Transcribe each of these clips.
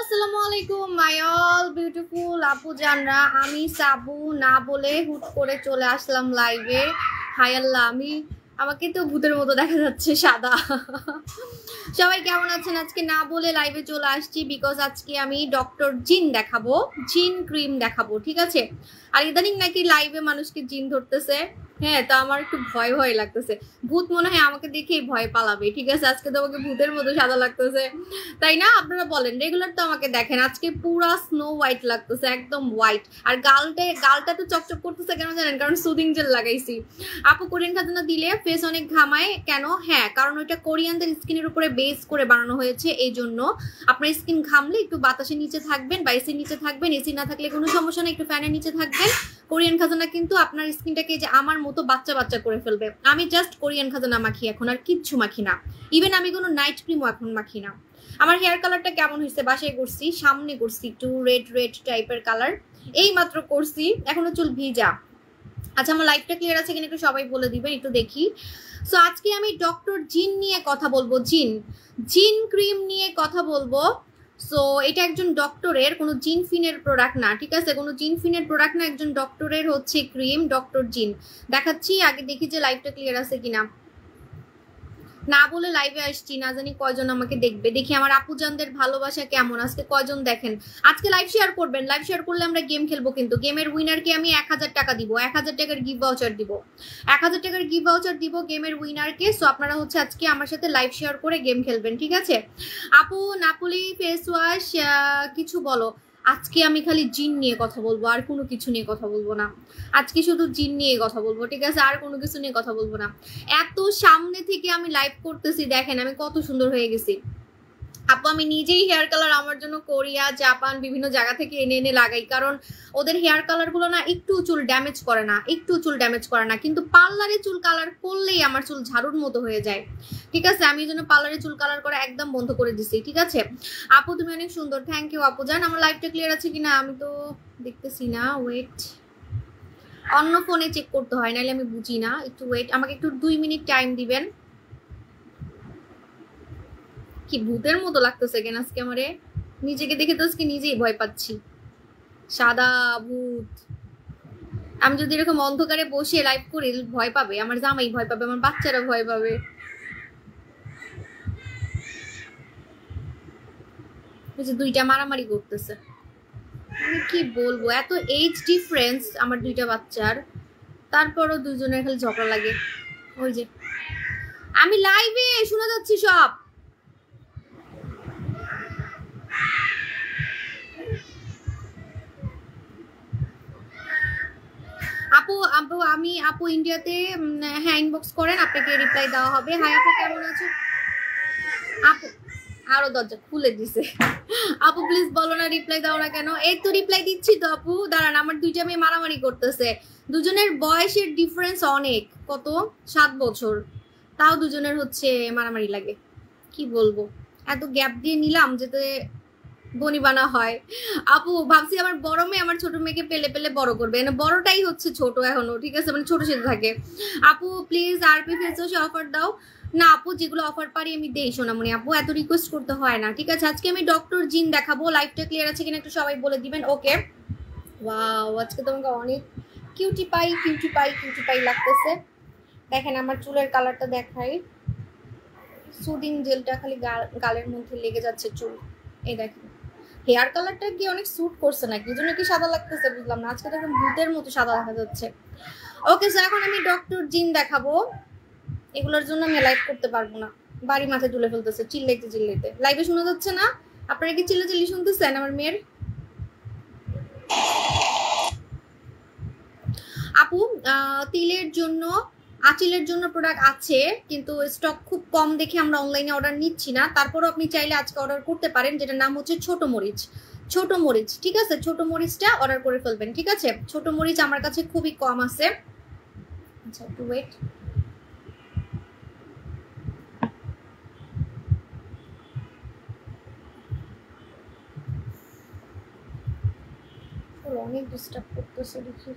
আসসালামু আলাইকুম my all beautiful আপু জানরা। আমি সাবু না বলে হুট করে চলে আসলাম লাইভে। হাই আল্লাহ, আমাকে তো ভূতের মতো দেখা যাচ্ছে সাদা। সবাই কেমন আছেন? আজকে না বলে লাইভে চলে আসছি বিকজ আজকে আমি ডক্টর জিন দেখাবো, জিন ক্রিম দেখাবো, ঠিক আছে? আর ইদানিং নাকি লাইভে মানুষকে জিন ধরতেছে। হ্যাঁ, তো আমার একটু ভয় ভয় লাগতেছে। ভূত মনে হয় আমাকে দেখেই ভয় পালাবে, ঠিক আছে? আজকে তো আমাকে ভূতের মতো সাদা লাগতেছে, তাই না? আপনারা বলেন, রেগুলার তো আমাকে দেখেন, আজকে পুরা স্নো হোয়াইট লাগতেছে, একদম হোয়াইট। আর গালটা তো চকচক করতেছে কেন জানেন? কারণ সুদিং জেল লাগাইছি। আপু কোরিয়ান খাজানা দিলে ফেস অনেক ঘামায় কেন? হ্যাঁ, কারণ ওইটা কোরিয়ানদের স্কিনের উপরে বেস করে বানানো হয়েছে, এই জন্য আপনার স্কিন ঘামলে একটু বাতাসের নিচে থাকবেন বা এসির নিচে থাকবেন। এসি না থাকলে কোনো সমস্যা নেই, একটু ফ্যানের নিচে থাকবেন। কোরিয়ান খাজানা কিন্তু আপনার স্কিনটাকে যে আমার মতো বাচ্চা বাচ্চা করে ফেলবে। আমি জাস্ট কোরিয়ান খাজানা মাখি, এখন আর কিচ্ছু মাখি না। ইভেন আমি কোনো নাইট ক্রিমও এখন মাখি না। আমার হেয়ার কালারটা কেমন হয়েছে? বাসায় করছি, সামনে করছি একটু রেড রেড টাইপের কালার, এই মাত্র করছি, এখনো চুল ভিজা। আচ্ছা, আমার লাইফটা ক্লিয়ার আছে কিনা একটু সবাই বলে দিবেন, একটু দেখি। সো আজকে আমি ডক্টর জিন নিয়ে কথা বলবো, জিন ক্রিম নিয়ে কথা বলবো। সো এটা একজন ডক্টরের, কোনো জিন ফিনের প্রোডাক্ট না, ঠিক আছে? কোনো জিন ফিনের প্রোডাক্ট না, একজন ডক্টরের হচ্ছে ক্রিম, ডক্টর জিন দেখাচ্ছি। আগে দেখি যে লাইফটা ক্লিয়ার আছে কিনা। না বলে লাইভে আসছি, না জানি কয়জন আমাকে দেখবে। দেখি আমার আপুজানদের ভালোবাসা কেমন, আজকে কয়জন দেখেন। আজকে লাইভ শেয়ার করবেন, লাইভ শেয়ার করলে আমরা গেম খেলবো, কিন্তু গেমের উইনারকে আমি 1000 টাকা দিব, 1000 টাকার গিফট ভাউচার দিব, 1000 টাকার গিফট ভাউচার দিব গেমের উইনারকে। সো আপনারা হচ্ছে আজকে আমার সাথে লাইভ শেয়ার করে গেম খেলবেন, ঠিক আছে? আপু নাপুলি ফেস ওয়াশ কিছু বলো। আজকে আমি খালি জিন নিয়ে কথা বলবো, আর কোনো কিছু নিয়ে কথা বলবো না। আজকে শুধু জিন নিয়ে কথা বলবো, ঠিক আছে? আর কোনো কিছু নিয়ে কথা বলবো না। এত সামনে থেকে আমি লাইভ করতেছি, দেখেন আমি কত সুন্দর হয়ে গেছি। আপু আমি নিজেই হেয়ার কালার আমার জন্য কোরিয়া, জাপান বিভিন্ন জায়গা থেকে এনে এনে লাগাই, কারণ ওদের হেয়ার কালার গুলো না একটু চুল ড্যামেজ করে না, একটু চুল ড্যামেজ করে না। কিন্তু পার্লারে চুল কালার করলেই আমার চুল ঝাড়ুর মতো হয়ে যায়, ঠিক আছে? আমি এই জন্য পার্লারে চুল কালার করা একদম বন্ধ করে দিছি, ঠিক আছে? আপু তুমি অনেক সুন্দর, থ্যাংক ইউ আপু জান। আমার লাইভটা ক্লিয়ার আছে কিনা আমি তো দেখতেছি না, ওয়েট, অন্য ফোনে চেক করতে হয়, নাহলে আমি বুঝি না। একটু ওয়েট, আমাকে একটু 2 মিনিট টাইম দিবেন। কি ভূতের মতো লাগতেছে কেন আজকে আমারে? নিজেকে দেখে তো আজকে নিজেই ভয় পাচ্ছি, সাদা ভূত। আমি যদি এরকম অন্ধকারে বসে লাইভ করি, ভয় পাবে আমার জামাই, ভয় পাবে আমার বাচ্চারা, ভয় পাবে। দুইটা মারামারি করতেছে, আমি কি বলবো, এত এজ ডিফারেন্স আমার দুইটা বাচ্চার, তারপরও দুজনের খালি ঝগড়া লাগে। ওই যে আমি লাইভে শোনা যাচ্ছি সব। আপু ইন্ডিয়াতে, হ্যাঁ ইনবক্স করেন, আপনাকে রিপ্লাই দেওয়া হবে। হাই আপু কেমন আছো? আপু আরো দরজা খুলে দিছে। আপু প্লিজ বলো না, রিপ্লাই দাও না কেন? এই তো রিপ্লাই দিচ্ছি তো আপু, দাঁড়ান। আমার দুইটা মেয়ে মারামারি করতেছে, দুজনের বয়সের ডিফারেন্স অনেক, কত 7 বছর, তাও দুজনের হচ্ছে মারামারি লাগে। কি বলবো, এত গ্যাপ দিয়ে নিলাম যাতে বনিবানা হয়। আপু ভাবছি আমার বড় মেয়ে আমার ছোট মেয়েকে পেলে পেলে বড় করবে, বড়টাই হচ্ছে ছোট এখনো, ঠিক আছে? মানে ছোট সাথে থাকে। আপু প্লিজ আরপি ফেস ওয়াশে অফার দাও। না আপু, যেগুলো অফার পারি আমি দেই সোনামণি আপু, এত রিকোয়েস্ট করতে হয় না, ঠিক আছে? আজকে আমি ডক্টর জিন দেখাবো। লাইভটা ক্লিয়ার আছে কিনা একটু সবাই বলে দিবেন। ওকে, ওয়াও, আজকে তোমাকে অনেক কিউটি পাই লাগতেছে। দেখেন আমার চুলের কালারটা দেখাই, সুদিং জেলটা খালি গালের মধ্যে লেগে যাচ্ছে চুল। এই দেখেন হেয়ার কালারটা কি অনেক স্যুট করছে নাকি, এই জন্য কি সাদা লাগতেছে বুঝলাম না। আজকে দেখেন ভূতের মতো সাদা দেখা যাচ্ছে। ওকে, সো এখন আমি ডক্টর জিন দেখাবো। এগুলোর জন্য আমি লাইভ করতে পারবো না, বাড়ি মাথায় তুলে ফেলতেছে চিল্লাইতে। লাইভে শোনা যাচ্ছে না? আপনারা কি চিল্লাচিল্লি শুনতেছেন আমার মেয়ের? আপু তিলের জন্য, আঁচিলের জন্য প্রোডাক্ট আছে, কিন্তু স্টক খুব কম দেখে আমরা অনলাইনে অর্ডার নিচ্ছি না। তারপরও আপনি চাইলে আজকে অর্ডার করতে পারেন, যেটার নাম হচ্ছে ছোট মরিচ, ঠিক আছে? ছোট মরিচটা অর্ডার করে ফেলবেন, ঠিক আছে? ছোট মরিচ আমার কাছে খুবই কম আছে। আচ্ছা একটু ওয়েট, অনেক ডিস্টার্ব করতেছে দেখি।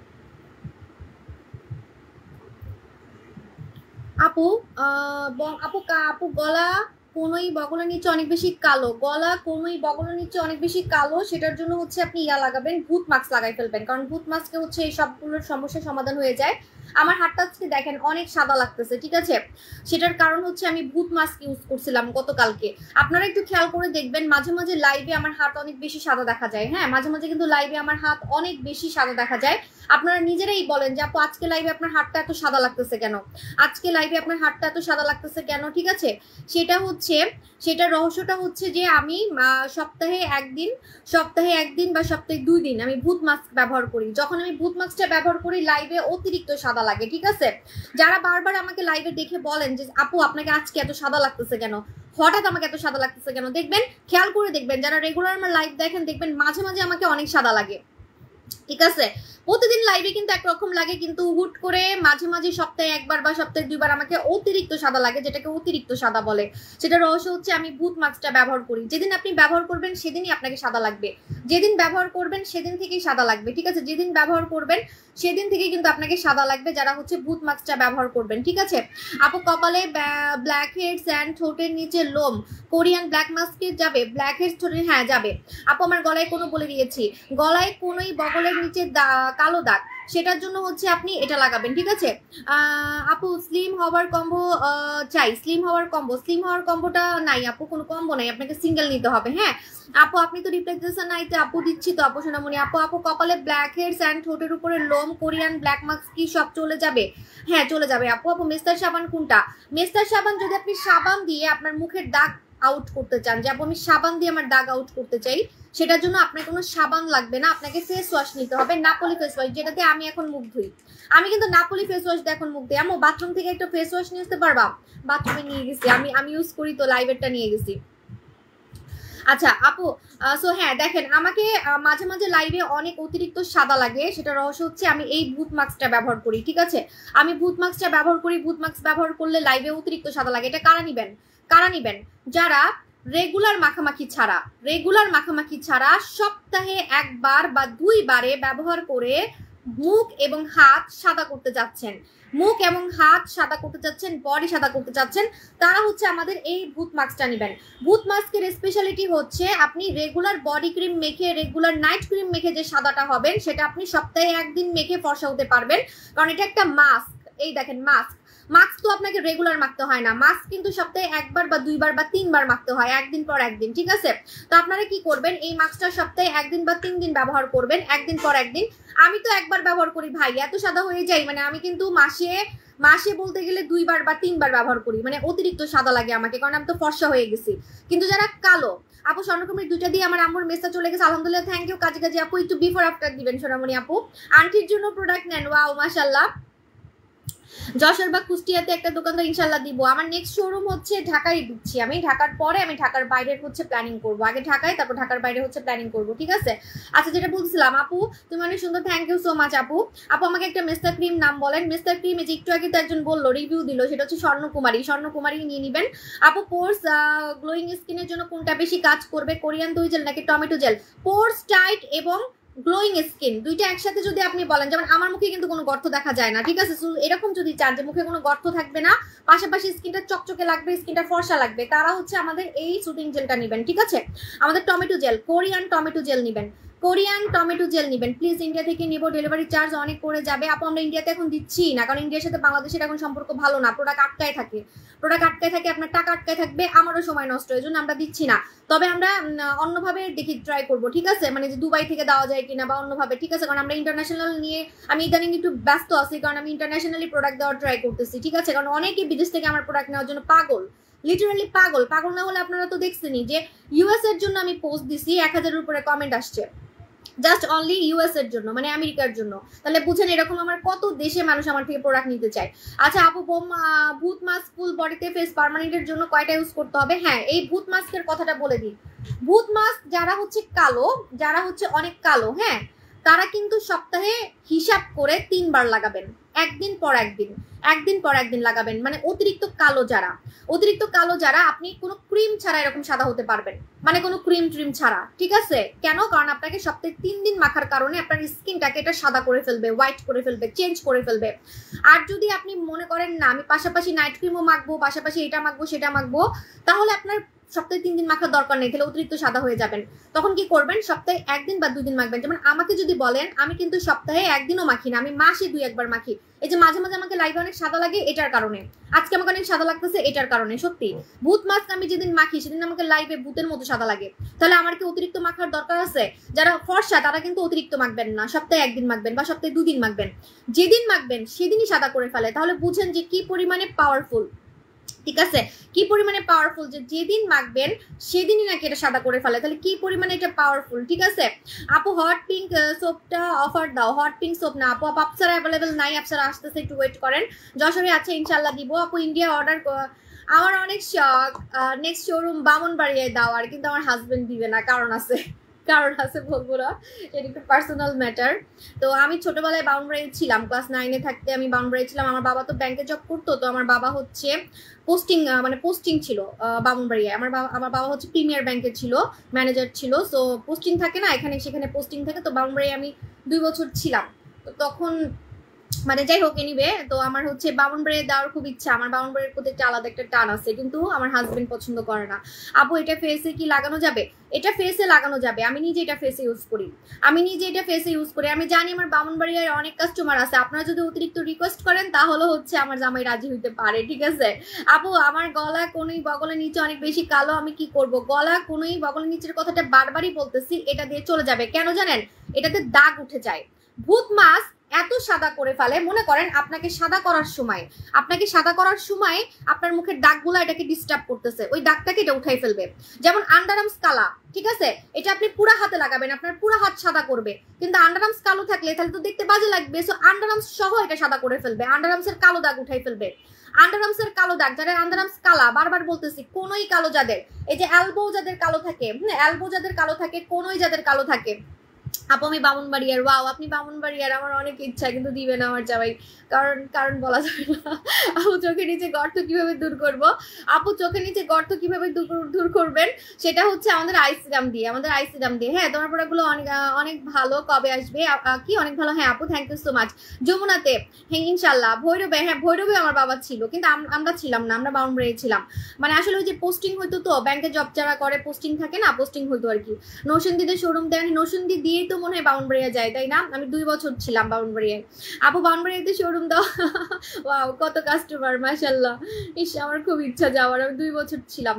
আপু আপু গলা কোনোই বগলের নিচে অনেক বেশি কালো, গলা কোনোই বগলের নিচে অনেক বেশি কালো, সেটার জন্য হচ্ছে আপনি ইয়া লাগাবেন, ভূত মাস্ক লাগাই ফেলবেন, কারণ ভূত মাস্কে হচ্ছে এই সবগুলোর সমস্যার সমাধান হয়ে যায়। আমার হাতটা আজকে দেখেন অনেক সাদা লাগতেছে, ঠিক আছে, সেটার কারণ হচ্ছে আমি ভূত মাস্ক ইউজ করছিলাম গতকালকে। আপনারা একটু খেয়াল করে দেখবেন, মাঝে মাঝে লাইভে আমার হাত অনেক বেশি সাদা দেখা যায়। হ্যাঁ, মাঝে মাঝে কিন্তু লাইভে আমার হাত অনেক বেশি সাদা দেখা যায়। আপনারা নিজেরাই বলেন যে আপু আজকে লাইভে আপনার হাতটা এত সাদা লাগতেছে কেন, আজকে লাইভে আপনার হাতটা এত সাদা লাগতেছে কেন, ঠিক আছে। সেটার রহস্যটা হচ্ছে যে আমি সপ্তাহে একদিন বা সপ্তাহে 2 দিন আমি ভূত মাস্ক ব্যবহার করি। যখন আমি ভূত মাস্কটা ব্যবহার করি লাইভে অতিরিক্ত সাদা লাগে, ঠিক আছে। যারা বারবার আমাকে লাইভে দেখে বলেন যে আপু আপনাকে আজকে এত সাদা লাগতেছে কেন, হঠাৎ আমাকে এত সাদা লাগতেছে কেন, দেখবেন, খেয়াল করে দেখবেন, যারা রেগুলার আমার লাইভ দেখেন দেখবেন মাঝে মাঝে আমাকে অনেক সাদা লাগে, ঠিক আছে। প্রতিদিন লাইভে কিন্তু একরকম লাগে, কিন্তু হুট করে মাঝে মাঝে সপ্তাহে 1 বার বা সপ্তাহে 2 বার আমাকে অতিরিক্ত সাদা লাগে, যেটাকে অতিরিক্ত সাদা বলে। সেটা রহস্য হচ্ছে আমি ভূত মাস্কটা ব্যবহার করি। যেদিন আপনি ব্যবহার করবেন সেদিনই আপনাকে সাদা লাগবে, যেদিন ব্যবহার করবেন সেদিন থেকেই সাদা লাগবে, ঠিক আছে। যেদিন ব্যবহার করবেন সেদিন থেকেই কিন্তু আপনাকে সাদা লাগবে, যারা হচ্ছে ভূত মাস্কটা ব্যবহার করবেন, ঠিক আছে। আপু কপালে ব্ল্যাক হেডস অ্যান্ড ঠোঁটের নিচে লোম কোরিয়ান ব্ল্যাক মাস্কে যাবে, ব্ল্যাক হেডস ঠোঁটে, হ্যাঁ যাবে। আপু আমার গলায় কোনো বলে দিয়েছি, গলায় কোনোই বগলের নিচে কালো দাগ, সেটার জন্য হচ্ছে আপনি এটা লাগাবেন, ঠিক আছে। আপু স্লিম হওয়ার কম্বো চাই, স্লিম হওয়ার কম্বোটা নাই আপু, কোনো কম্বো নাই, আপনাকে সিঙ্গেল নিতে হবে। হ্যাঁ আপু আপনি তো রিপ্লাই দিচ্ছেন নাই, তো আপু দিচ্ছি তো আপু সোনামণি। আপু কপালে ব্ল্যাক হেডস অ্যান্ড ঠোঁটের উপরে লোম কোরিয়ান ব্ল্যাক মাস্ক কি সব চলে যাবে? হ্যাঁ চলে যাবে আপু মেস্তার সাবান কোনটা? মেস্তার সাবান যদি আপনি সাবান দিয়ে আপনার মুখের দাগ আউট করতে চান, যে আপু আমি সাবান দিয়ে আমার দাগ আউট করতে চাই, সেটার জন্য আপনার কোনো সাবান লাগবে না, আপনাকে ফেস ওয়াশ নিতে হবে, নাপোলি ফেস ওয়াশ, যেটাতে আমি এখন মুখ ধুই। আমি কিন্তু নাপোলি ফেস ওয়াশ দিয়ে এখন মুখ দিই। আমি বাথরুম থেকে একটা ফেস ওয়াশ নিয়ে আসতে পারবা? বাথরুমে নিয়ে গেছি, আমি ইউজ করি তো, লাইভেরটা নিয়ে গেছি। আচ্ছা আপু, সো হ্যাঁ দেখেন আমাকে মাঝে মাঝে লাইভে অনেক অতিরিক্ত সাদা লাগে, সেটা রহস্য হচ্ছে আমি এই ভূত মাস্কটা ব্যবহার করি, ঠিক আছে। আমি ভূত মাস্কটা ব্যবহার করি, ভূত মাস্ক ব্যবহার করলে লাইভে অতিরিক্ত সাদা লাগে। এটা কারা নিবেন? যারা রেগুলার মাখামাখি ছাড়া সপ্তাহে 1 বার বা 2 বারে ব্যবহার করে মুখ এবং হাত সাদা করতে যাচ্ছেন, বডি সাদা করতে চাচ্ছেন, তারা হচ্ছে আমাদের এই ভূত মাস্কটা নেবেন। ভূত মাস্কের স্পেশালিটি হচ্ছে আপনি রেগুলার বডি ক্রিম মেখে, রেগুলার নাইট ক্রিম মেখে যে সাদাটা হবেন, সেটা আপনি সপ্তাহে 1 দিন মেখে ফর্সা হতে পারবেন, কারণ এটা একটা মাস্ক। এই দেখেন মাস্ক তো আপনাকে রেগুলার মাখতে হয় না, মাস্ক কিন্তু সপ্তাহে 1 বার বা 2 বার বা 3 বার মাখতে হয়, 1 দিন পর 1 দিন, ঠিক আছে। তো আপনারা কি করবেন, এই মাস্কটা সপ্তাহে 1 দিন বা 3 দিন ব্যবহার করবেন, 1 দিন পর 1 দিন। আমি তো 1 বার ব্যবহার করি ভাই, এত সাদা হয়ে যায়, মানে আমি কিন্তু মাসে বলতে গেলে 2 বার বা 3 বার ব্যবহার করি, মানে অতিরিক্ত সাদা লাগে আমাকে, কারণ আমি তো ফর্সা হয়ে গেছি। কিন্তু যারা কালো, আপু স্বর্ণকুমারী 2টা দিয়ে আমার আম্মুর মেসেজ চলে গেছে, আলহামদুলিল্লাহ, থ্যাংক ইউ। কাজে আপু একটু বিফোর আফটার দিবেন সোনামণি আপু। আন্টির জন্য প্রোডাক্ট নেন, ওয়াও মাশাআল্লাহ। যশোর বা কুষ্টিয়াতে একটা দোকান তো ইনশাল্লাহ দিব। আমার নেক্সট শোরুম হচ্ছে ঢাকায় দিচ্ছি, আমি ঢাকার পরে আমি ঢাকার বাইরের হচ্ছে প্ল্যানিং করবো, আগে ঢাকায় তারপর ঢাকার বাইরে হচ্ছে প্ল্যানিং করবো, ঠিক আছে। আচ্ছা যেটা বলছিলাম আপু, তুমি অনেক সুন্দর, থ্যাংক ইউ সো মাচ আপু। আমাকে একটা মেস্তা ক্রিম নাম বলেন। মেস্তা ক্রিম যে একটু আগে তো একজন বললো, রিভিউ দিল, সেটা হচ্ছে স্বর্ণকুমারী নিয়ে নিবেন আপু। পোর্স গ্লোয়িং স্কিনের জন্য কোনটা বেশি কাজ করবে, কোরিয়ান দই জেল নাকি টমেটো জেল? পোর্স টাইট এবং গ্লোয়িং স্কিন দুইটা একসাথে যদি আপনি বলেন, যেমন আমার মুখে কিন্তু কোনো গর্ত দেখা যায় না, ঠিক আছে। এরকম যদি চান যে মুখে কোনো গর্ত থাকবে না, পাশাপাশি স্কিনটা চকচকে লাগবে, স্কিনটা ফর্সা লাগবে, তারা হচ্ছে আমাদের এই সুটিং জেলটা নেবেন, ঠিক আছে। আমাদের tomato gel, Korean tomato gel নেবেন প্লিজ। ইন্ডিয়া থেকে নিব, ডেলিভারি চার্জ অনেক পড়ে যাবে আপু। আমরা ইন্ডিয়াতে এখন দিচ্ছি না, কারণ ইন্ডিয়ার সাথে বাংলাদেশের এখন সম্পর্ক ভালো না, প্রোডাক্ট আটকায় থাকে, আপনার টাকা আটকায় থাকবে, আমারও সময় নষ্ট, এই জন্য আমরা দিচ্ছি না। তবে আমরা অন্যভাবে দেখি, ট্রাই করবো, ঠিক আছে, মানে যে দুবাই থেকে দেওয়া যায় কিনা বা অন্যভাবে, ঠিক আছে। কারণ আমরা ইন্টারন্যাশনাল নিয়ে আমি ইদানিং একটু ব্যস্ত আছি, কারণ আমি ইন্টারন্যাশনালি প্রোডাক্ট দেওয়ার ট্রাই করতেছি, ঠিক আছে। কারণ অনেকে বিদেশ থেকে আমার প্রোডাক্ট নেওয়ার জন্য পাগল, লিটারালি পাগল না হলে আপনারা তো দেখছেনই যে ইউএস এর জন্য আমি পোস্ট দিছি, 1000-এর উপরে কমেন্ট আসছে, জাস্ট অনলি ইউএস এর জন্য, মানে আমেরিকার জন্য। তাহলে বুঝেন এরকম আমার কত দেশে মানুষ আমার থেকে প্রোডাক্ট নিতে চায়। আচ্ছা আপু, ভূত মাস্ক ফুল বডিতে ফেস পার্মানেন্টের জন্য কয়টা ইউজ করতে হবে? হ্যাঁ, এই ভূত মাস্কের কথাটা বলে দিই। ভূত মাস্ক যারা হচ্ছে অনেক কালো, হ্যাঁ, তারা কিন্তু সপ্তাহে হিসাব করে 3 বার লাগাবেন। একদিন পর একদিন একদিন পর একদিন লাগাবেন। মানে অতিরিক্ত কালো যারা আপনি কোনো ক্রিম ছাড়া এরকম সাদা হতে পারবেন, মানে কোনো ক্রিম ট্রিম ছাড়া, ঠিক আছে? কেন? কারণ আপনাকে সপ্তাহে 3 দিন মাখার কারণে আপনার স্কিনটাকে এটা সাদা করে ফেলবে, হোয়াইট করে ফেলবে, চেঞ্জ করে ফেলবে। আর যদি আপনি মনে করেন না আমি পাশাপাশি নাইট ক্রিমও মাখবো, পাশাপাশি এটা মাখবো সেটা মাখবো, তাহলে আপনার সপ্তাহে 3 দিন মাখার দরকার নেই, তাহলে অতিরিক্ত সাদা হয়ে যাবেন। তখন কি করবেন? সপ্তাহে 1 দিন বা 2 দিন মাখবেন। যেমন আমাকে যদি বলেন, আমি কিন্তু সপ্তাহে 1 দিনও মাখি না, আমি মাসে 2-1 বার মাখি। এই যে মাঝে মাঝে আমাকে লাইভে অনেক সাদা লাগে এটার কারণে, আজকে আমাকে অনেক সাদা লাগতেছে এটার কারণে। সত্যি ভূত মাস্ক আমি যেদিন মাখি সেদিন আমাকে লাইভে ভূতের মতো সাদা লাগে। তাহলে আমার কি অতিরিক্ত মাখার দরকার আছে? যারা ফর্সা তারা কিন্তু অতিরিক্ত মাখবেন না, সপ্তাহে 1 দিন মাখবেন বা সপ্তাহে 2 দিন মাখবেন। যেদিন মাখবেন সেদিনই সাদা করে ফেলে। তাহলে বুঝেন যে কি পরিমাণে পাওয়ারফুল, ঠিক আছে? কি পরিমাণে পাওয়ারফুল, যে যেদিন মাখবেন সেদিনই নাকি এটা সাদা করে ফেলে। তাহলে কি পরিমাণে এটা পাওয়ারফুল, ঠিক আছে? আপু হট পিঙ্ক সোপটা অফার দাও। হট পিঙ্ক সোপ না আপু, আপসারা অ্যাভেলেবেল নাই, আপসারা আসতেছে, একটু ওয়েট করেন। যশোরে আছে, ইনশাল্লাহ দিব আপু। ইন্ডিয়া অর্ডার, আমার অনেক শখ। নেক্সট শোরুম বামনবাড়িয়ায় দেওয়ার, কিন্তু আমার হাজবেন্ড দিবে না, কারণ আছে বলবো না, এটা একটু পার্সোনাল ম্যাটার। তো আমি ছোটবেলায় বাউন্ডারি ছিলাম, ক্লাস 9-এ থাকতে আমি বাউন্ডারি ছিলাম। আমার বাবা তো ব্যাংকে জব করতো, তো আমার বাবা হচ্ছে পোস্টিং ছিল বামুনবাড়িয়ায়। আমার বাবা হচ্ছে প্রিমিয়ার ব্যাংকে ছিল, ম্যানেজার ছিল। সো পোস্টিং থাকে না এখানে সেখানে পোস্টিং থাকে। তো বামুনবাড়িয়ায় আমি 2 বছর ছিলাম। তো তখন মানে যাই হোক, এনিওয়ে, তো আমার হচ্ছে বামুনবাড়িয়া দেওয়ার খুব ইচ্ছা। আমার বামুনবাড়ির প্রতি একটা আলাদা একটা টান আছে, কিন্তু আমার হাজবেন্ড পছন্দ করে না। আপু এটা ফেসে কি লাগানো যাবে? এটা ফেসে লাগানো যাবে। আমি নিজে এটা ফেসে ইউজ করি, আমি জানি আমার বামুনবাড়িয়ার অনেক কাস্টমার আছে। আপনারা যদি অতিরিক্ত রিকোয়েস্ট করেন তাহলে হচ্ছে আমার জামাই রাজি হইতে পারে, ঠিক আছে? আপু আমার গলা কোনোই বগলের নিচে অনেক বেশি কালো, আমি কি করব? গলা কোনোই বগলের নিচের কথাটা বারবারই বলতেছি, এটা দিয়ে চলে যাবে। কেন জানেন? এটাতে দাগ উঠে যায়। ভূত মাছ এত সাদা করে ফেলে, মনে করেন আপনাকে সাদা করার সময় আপনার মুখের দাগগুলো এটাকে ডিস্টার্ব করতেছে, ওই দাগটাকে এটা উঠাই ফেলবে। যেমন আন্ডারআর্মস কালা, ঠিক আছে? এটা আপনি পুরো হাতে লাগাবেন, আপনার পুরো হাত সাদা করবে, কিন্তু আন্ডারআর্মস কালো থাকলে তাহলে তো দেখতে বাজে লাগবে। সো আন্ডারআর্মস সহ এটা সাদা করে ফেলবে, আন্ডারআর্মসের কালো দাগ উঠাই ফেলবে। আন্ডারআর্মসের কালো দাগ, যাদের আন্ডারআর্মস কালা, বারবার বলতেছি, কোনোই কালো যাদের, এই যে এলবো যাদের কালো থাকে, কোনোই যাদের কালো থাকে। আপু আমি বামুনবাড়িয়ার। ওয়াও, আপনি বামুনবাড়িয়ার, আমার অনেক ইচ্ছা, কিন্তু দিবে না আমার জামাই, কারণ বলা যাবে না। আপু চোখের নিচে গর্ত কিভাবে দূর করব? আপু চোখের নিচে গর্ত কিভাবে দূর করবেন? সেটা হচ্ছে আমাদের আইসিরাম দিয়ে। হ্যাঁ, তোমার প্রোডাক্টগুলো অনেক ভালো। কবে আসবে? কি অনেক ভালো? হ্যাঁ আপু, থ্যাংক ইউ সো মাচ। যমুনাতে, হ্যাঁ ইনশাল্লাহ। ভৈরবে আমার বাবা ছিল, কিন্তু আমরা ছিলাম না, আমরা বাউন্ডারি ছিলাম। মানে আসলে ওই যে পোস্টিং হইতো, তো ব্যাংকে জব যারা করে পোস্টিং থাকে না, পোস্টিং হইতো আর কি। নরসিংদীতে শোরুম দেন, নরসিংদী দিয়েই তো মনে হয় বাউন্ডারিয়া যায়, তাই না? আমি 2 বছর ছিলাম বাউন্ডারিয়ায়। আপু বাউন্ডারিয়াতে শোরুম দাও। ওয়াও, কত কাস্টমার, মাশাআল্লাহ। ইস, আমার খুব ইচ্ছা যাওয়ার, আমি 2 বছর ছিলাম।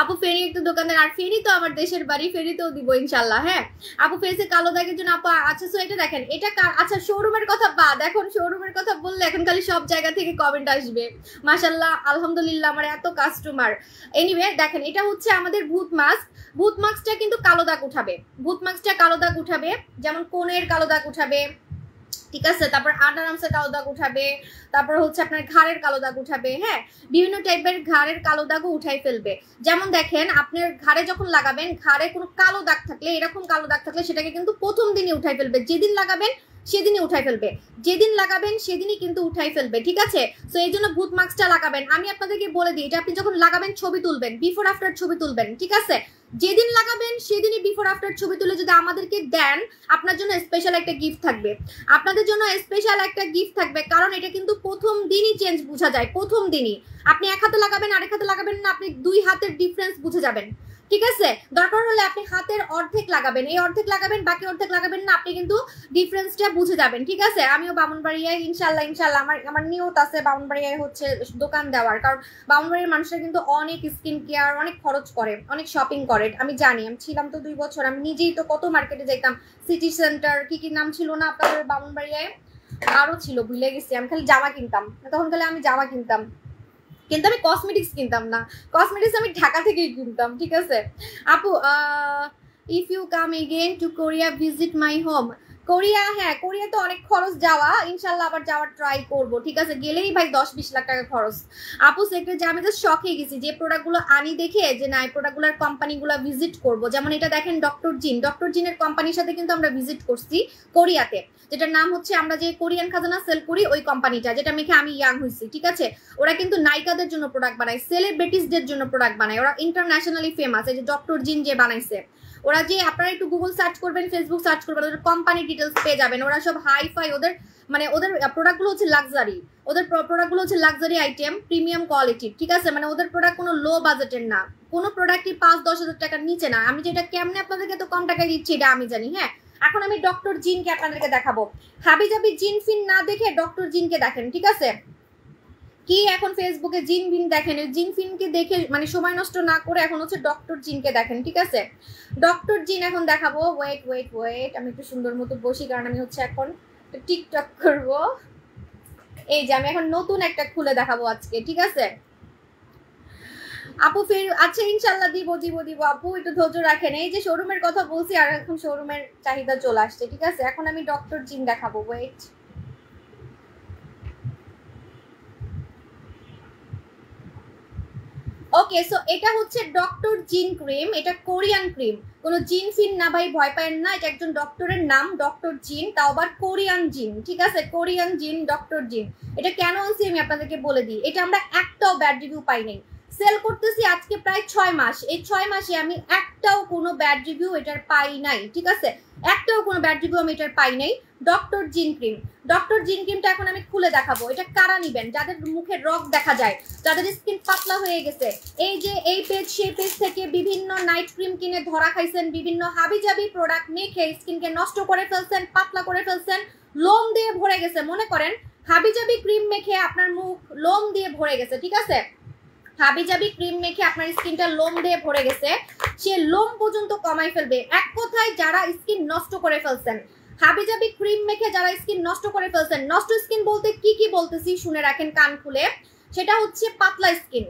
আপু ফেনী একটা দোকানদার, আর ফেনী তো আমার দেশের বাড়ি, ফেনীতেও দিব ইনশাল্লাহ। হ্যাঁ আপু, ফেসে কালো দাগের জন্য আপু, আচ্ছা সো এটা দেখেন, এটা আচ্ছা শোরুমের কথা বাদ, এখন শোরুমের কথা বললে এখন খালি সব জায়গা থেকে কমেন্ট আসবে। মাশাআল্লাহ, আলহামদুলিল্লাহ, আমার এত কাস্টমার। এনিওয়ে দেখেন, এটা হচ্ছে আমাদের ভূত মাস্কটা কিন্তু কালো দাগ উঠাবে, যেমন কোণের কালো দাগ উঠাবে, ঠিক আছে? তারপর আন্ডারআর্মসের কালো দাগ উঠাবে, তারপর হচ্ছে আপনার ঘাড়ের কালো দাগ উঠাবে। হ্যাঁ, বিভিন্ন টাইপের ঘাড়ের কালো দাগও উঠাই ফেলবে। যেমন দেখেন, আপনার ঘাড়ে যখন লাগাবেন, ঘাড়ে কোনো কালো দাগ থাকলে, এরকম কালো দাগ থাকলে সেটাকে কিন্তু প্রথম দিনই উঠাই ফেলবে। যেদিন লাগাবেন সেদিনই উঠাই ফেলবে, ঠিক আছে? তো এই জন্য ভূত মাস্কটা লাগাবেন। আমি আপনাদেরকে বলে দিই, এটা আপনি যখন লাগাবেন ছবি তুলবেন, বিফোর আফটার ছবি তুলবেন, ঠিক আছে? যেদিন লাগাবেন সেদিনই বিফোর আফটার ছবি তুলে যদি আমাদেরকে দেন, আপনার জন্য স্পেশাল একটা গিফট থাকবে, কারণ এটা কিন্তু প্রথম দিনই চেঞ্জ বোঝা যায়। প্রথম দিনই আপনি এক হাতে লাগাবেন, আরেক হাতে লাগাবেন না, আপনি 2 হাতের ডিফারেন্স বুঝে যাবেন, ঠিক আছে? দরকার হলে আপনি হাতের অর্ধেক লাগাবেন, এই অর্ধেক লাগাবেন, বাকি অর্ধেক লাগাবেন না, আপনি কিন্তু ডিফারেন্সটা বুঝে যাবেন, ঠিক আছে? আমিও বামুনবাড়িয়ায় ইনশাল্লাহ আমার নিয়ত আছে বামুনবাড়িয়ায় হচ্ছে দোকান দেওয়ার, কারণ বামুনবাড়িয়ার মানুষরা কিন্তু অনেক স্কিন কেয়ার, অনেক খরচ করে, অনেক শপিং করে। আমি জানি, আমি ছিলাম তো 2 বছর, আমি নিজেই তো কত মার্কেটে যাইতাম। সিটি সেন্টার, কি নাম ছিল না আপনাদের বামুনবাড়িয়ায়? আরো ছিল, ভুলে গেছি। আমি খালি জামা কিনতাম, তখন খালি আমি জামা কিনতাম, কিন্তু আমি কসমেটিক্স কিনতাম না। কসমেটিক্স আমি ঢাকা থেকেই কিনতাম, ঠিক আছে? আপু if you come again to Korea visit my home, Korea, হ্যাঁ কোরিয়া তো অনেক খরচ যাওয়া, ইনশাল্লাহ আবার যাওয়ার ট্রাই করব, ঠিক আছে? গেলেই ভাই 10-20 লাখ টাকা খরচ। আপু সেক্টর যে আমি তো শখে গেছি যে প্রোডাক্টগুলো আনি দেখে, যে না এই প্রোডাক্টগুলোর কোম্পানিগুলো ভিজিট করব। যেমন এটা দেখেন ডক্টর জিনের কোম্পানির সাথে কিন্তু আমরা ভিজিট করছি কোরিয়াতে, যেটার নাম হচ্ছে আমরা যে কোরিয়ান খাজানা সেল করি ওই কোম্পানিটা, যেটা মেখে আমি ইয়াং হয়েছি, ঠিক আছে? ওরা কিন্তু নায়িকাদের জন্য প্রোডাক্ট বানায়, সেলিব্রিটিসদের জন্য প্রোডাক্ট বানায়, ওরা ইন্টারন্যাশনালি ফেমাস। এই যে ডক্টর জিন যে বানাইছে, ওরা যে আপনারা একটু গুগল সার্চ করবেন, ফেসবুক সার্চ করবেন, ওদের কোম্পানি ডিটেলস পেয়ে যাবেন। ওরা সব হাই ফাই, ওদের মানে ওদের প্রোডাক্টগুলো হচ্ছে লাক্সারি, ওদের প্রোডাক্টগুলো হচ্ছে লাক্সারি আইটেম, প্রিমিয়াম কোয়ালিটি, ঠিক আছে? মানে ওদের প্রোডাক্ট কোনো লো বাজেটের না, কোনো প্রোডাক্টই 5-10 হাজার টাকার নিচে না। আমি যেটা কেমনে আপনাদেরকে তো কম টাকায় দিচ্ছি এটা আমি জানি। হ্যাঁ, এখন আমি ডক্টর জিনকে আপনাদেরকে দেখাবো। হাবিজাবি জিন ফিন না দেখে ডক্টর জিনকে দেখেন, ঠিক আছে? কি এখন ফেসবুকে জিন ফিন দেখেন, জিন ফিনকে দেখে মানে সময় নষ্ট না করে এখন হচ্ছে ডক্টর জিনকে দেখেন, ঠিক আছে? ডক্টর জিন এখন দেখাবো। ওয়েট ওয়েট ওয়েট, আমি একটু সুন্দর মতো বসি, কারণ আমি হচ্ছে এখন টিকটক করব। এই যে আমি এখন নতুন একটা খুলে দেখাবো আজকে, ঠিক আছে আপু? ফের আচ্ছা ইনশাল্লাহ দিব দিব দিব আপু, একটু ধৈর্য রাখেন। এই যে শোরুমের কথা বলছি আর এখন শোরুমের চাহিদা চলে আসছে, ঠিক আছে? এখন আমি ডক্টর জিন দেখাবো। ওয়েট, ওকে, সো এটা হচ্ছে ডক্টর জিন ক্রিম, এটা কোরিয়ান ক্রিম, কোনো জিন ফিন না ভাই, ভয় পায়েন না। এটা একজন ডক্টরের নাম, ডক্টর জিন, তাও আবার কোরিয়ান জিন, ঠিক আছে? কোরিয়ান জিন, ডক্টর জিন। এটা কেন আনছি আমি আপনাদেরকে বলে দিই। এটা আমরা একটাও ব্যাড রিভিউ পাই নাই, সেল করতেছি আজকে প্রায় 6 মাস। এই 6 মাসে আমি একটাও কোনো ব্যাড রিভিউ এটার পাই নাই, ঠিক আছে? একটাও কোনো ব্যাড রিভিউ আমি এটার পাই নাই। ডক্টর জিন ক্রিম, ডক্টর জিন ক্রিমটা এখন আমি খুলে দেখাবো। এটা কারা নিবেন? যাদের মুখে রগ দেখা যায়, যাদের স্কিন পাতলা হয়ে গেছে, এই যে এই পেজ সেই পেজ থেকে বিভিন্ন নাইট ক্রিম কিনে ধরা খাইছেন, বিভিন্ন হাবিজাবি প্রোডাক্ট মেখে স্কিনকে নষ্ট করে ফেলছেন, পাতলা করে ফেলছেন, লোম দিয়ে ভরে গেছে। মনে করেন হাবিজাবি ক্রিম মেখে আপনার মুখ লোম দিয়ে ভরে গেছে, ঠিক আছে? হাবিজাবি ক্রিম মেখে আপনার স্কিনটা লোম দিয়ে ভরে গেছে, সে লোম পর্যন্ত কমাই ফেলবে। এক কথায় যারা স্কিন নষ্ট করে ফেলছেন, হাবিজাবি ক্রিম মেখে যারা স্কিন নষ্ট করে ফেলছেন, নষ্ট স্কিন বলতে কি কি বলতেছি শুনে রাখেন কান খুলে। সেটা হচ্ছে পাতলা স্কিন,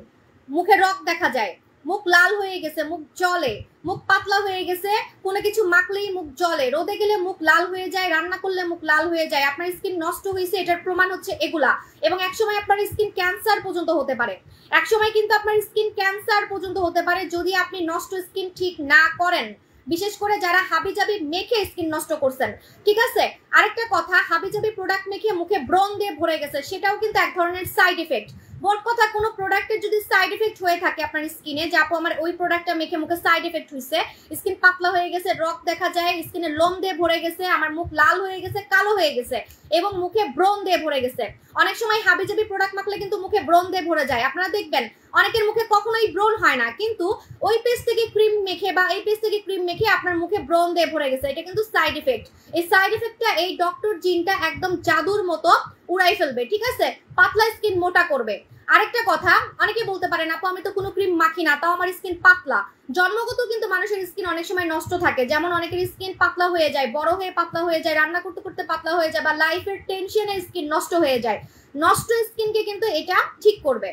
মুখে রগ দেখা যায়, মুখ লাল হয়ে গেছে, মুখ জ্বলে, মুখ পাতলা হয়ে গেছে, কোনো কিছু মাখলেই মুখ জ্বলে, রোদে গেলে মুখ লাল হয়ে যায়, রান্না করলে মুখ লাল হয়ে যায়। আপনার স্কিন নষ্ট হয়েছে, এটার প্রমাণ হচ্ছে এগুলা। এবং একসময় আপনার স্কিন ক্যান্সার পর্যন্ত হতে পারে, একসময় কিন্তু আপনার স্কিন ক্যান্সার পর্যন্ত হতে পারে যদি আপনি নষ্ট স্কিন ঠিক না করেন, বিশেষ করে যারা হাবিজাবি মেখে স্কিন নষ্ট করছেন, ঠিক আছে? আরেকটা কথা, হাবিজাবি প্রোডাক্ট মেখে মুখে ব্রণ দিয়ে ভরে গেছে, সেটাও কিন্তু এক ধরনের সাইড এফেক্ট। মোট কথা, কোনো প্রোডাক্টের যদি সাইড এফেক্ট হয়ে থাকে আপনার স্কিনে, যে আপু আমার ওই প্রোডাক্টটা মেখে মুখে সাইড এফেক্ট হয়েছে, স্কিন পাতলা হয়ে গেছে, রগ দেখা যায়, স্কিনে লোম দিয়ে ভরে গেছে, আমার মুখ লাল হয়ে গেছে, কালো হয়ে গেছে এবং মুখে ব্রণ দিয়ে ভরে গেছে। অনেক সময় হাবিজাবি প্রোডাক্ট মাখলে কিন্তু মুখে ব্রণ দিয়ে ভরে যায়। আপনারা দেখবেন অনেকের মুখে কখনোই ব্রণ হয় না, কিন্তু ওই পেজ থেকে ক্রিম মেখে বা এই পেজ থেকে ক্রিম মেখে আপনার মুখে ব্রণ দিয়ে ভরে গেছে। এটা কিন্তু সাইড এফেক্ট। এই সাইড এফেক্টটা এই ডক্টর জিনটা একদম জাদুর মতো উড়াই ফেলবে, ঠিক আছে? পাতলা স্কিন মোটা করবে। আরেকটা কথা, অনেকে বলতে পারেন আপু আমি তো কোনো ক্রিম মাখি না, তাও আমার স্কিন পাতলা। জন্মগত কিন্তু মানুষের স্কিন অনেক সময় নষ্ট থাকে, যেমন অনেকের স্কিন পাতলা হয়ে যায়, বড় হয়ে পাতলা হয়ে যায়, রান্না করতে করতে পাতলা হয়ে যায়, বা লাইফের টেনশনে স্কিন নষ্ট হয়ে যায়। নষ্ট স্কিনকে কিন্তু এটা ঠিক করবে,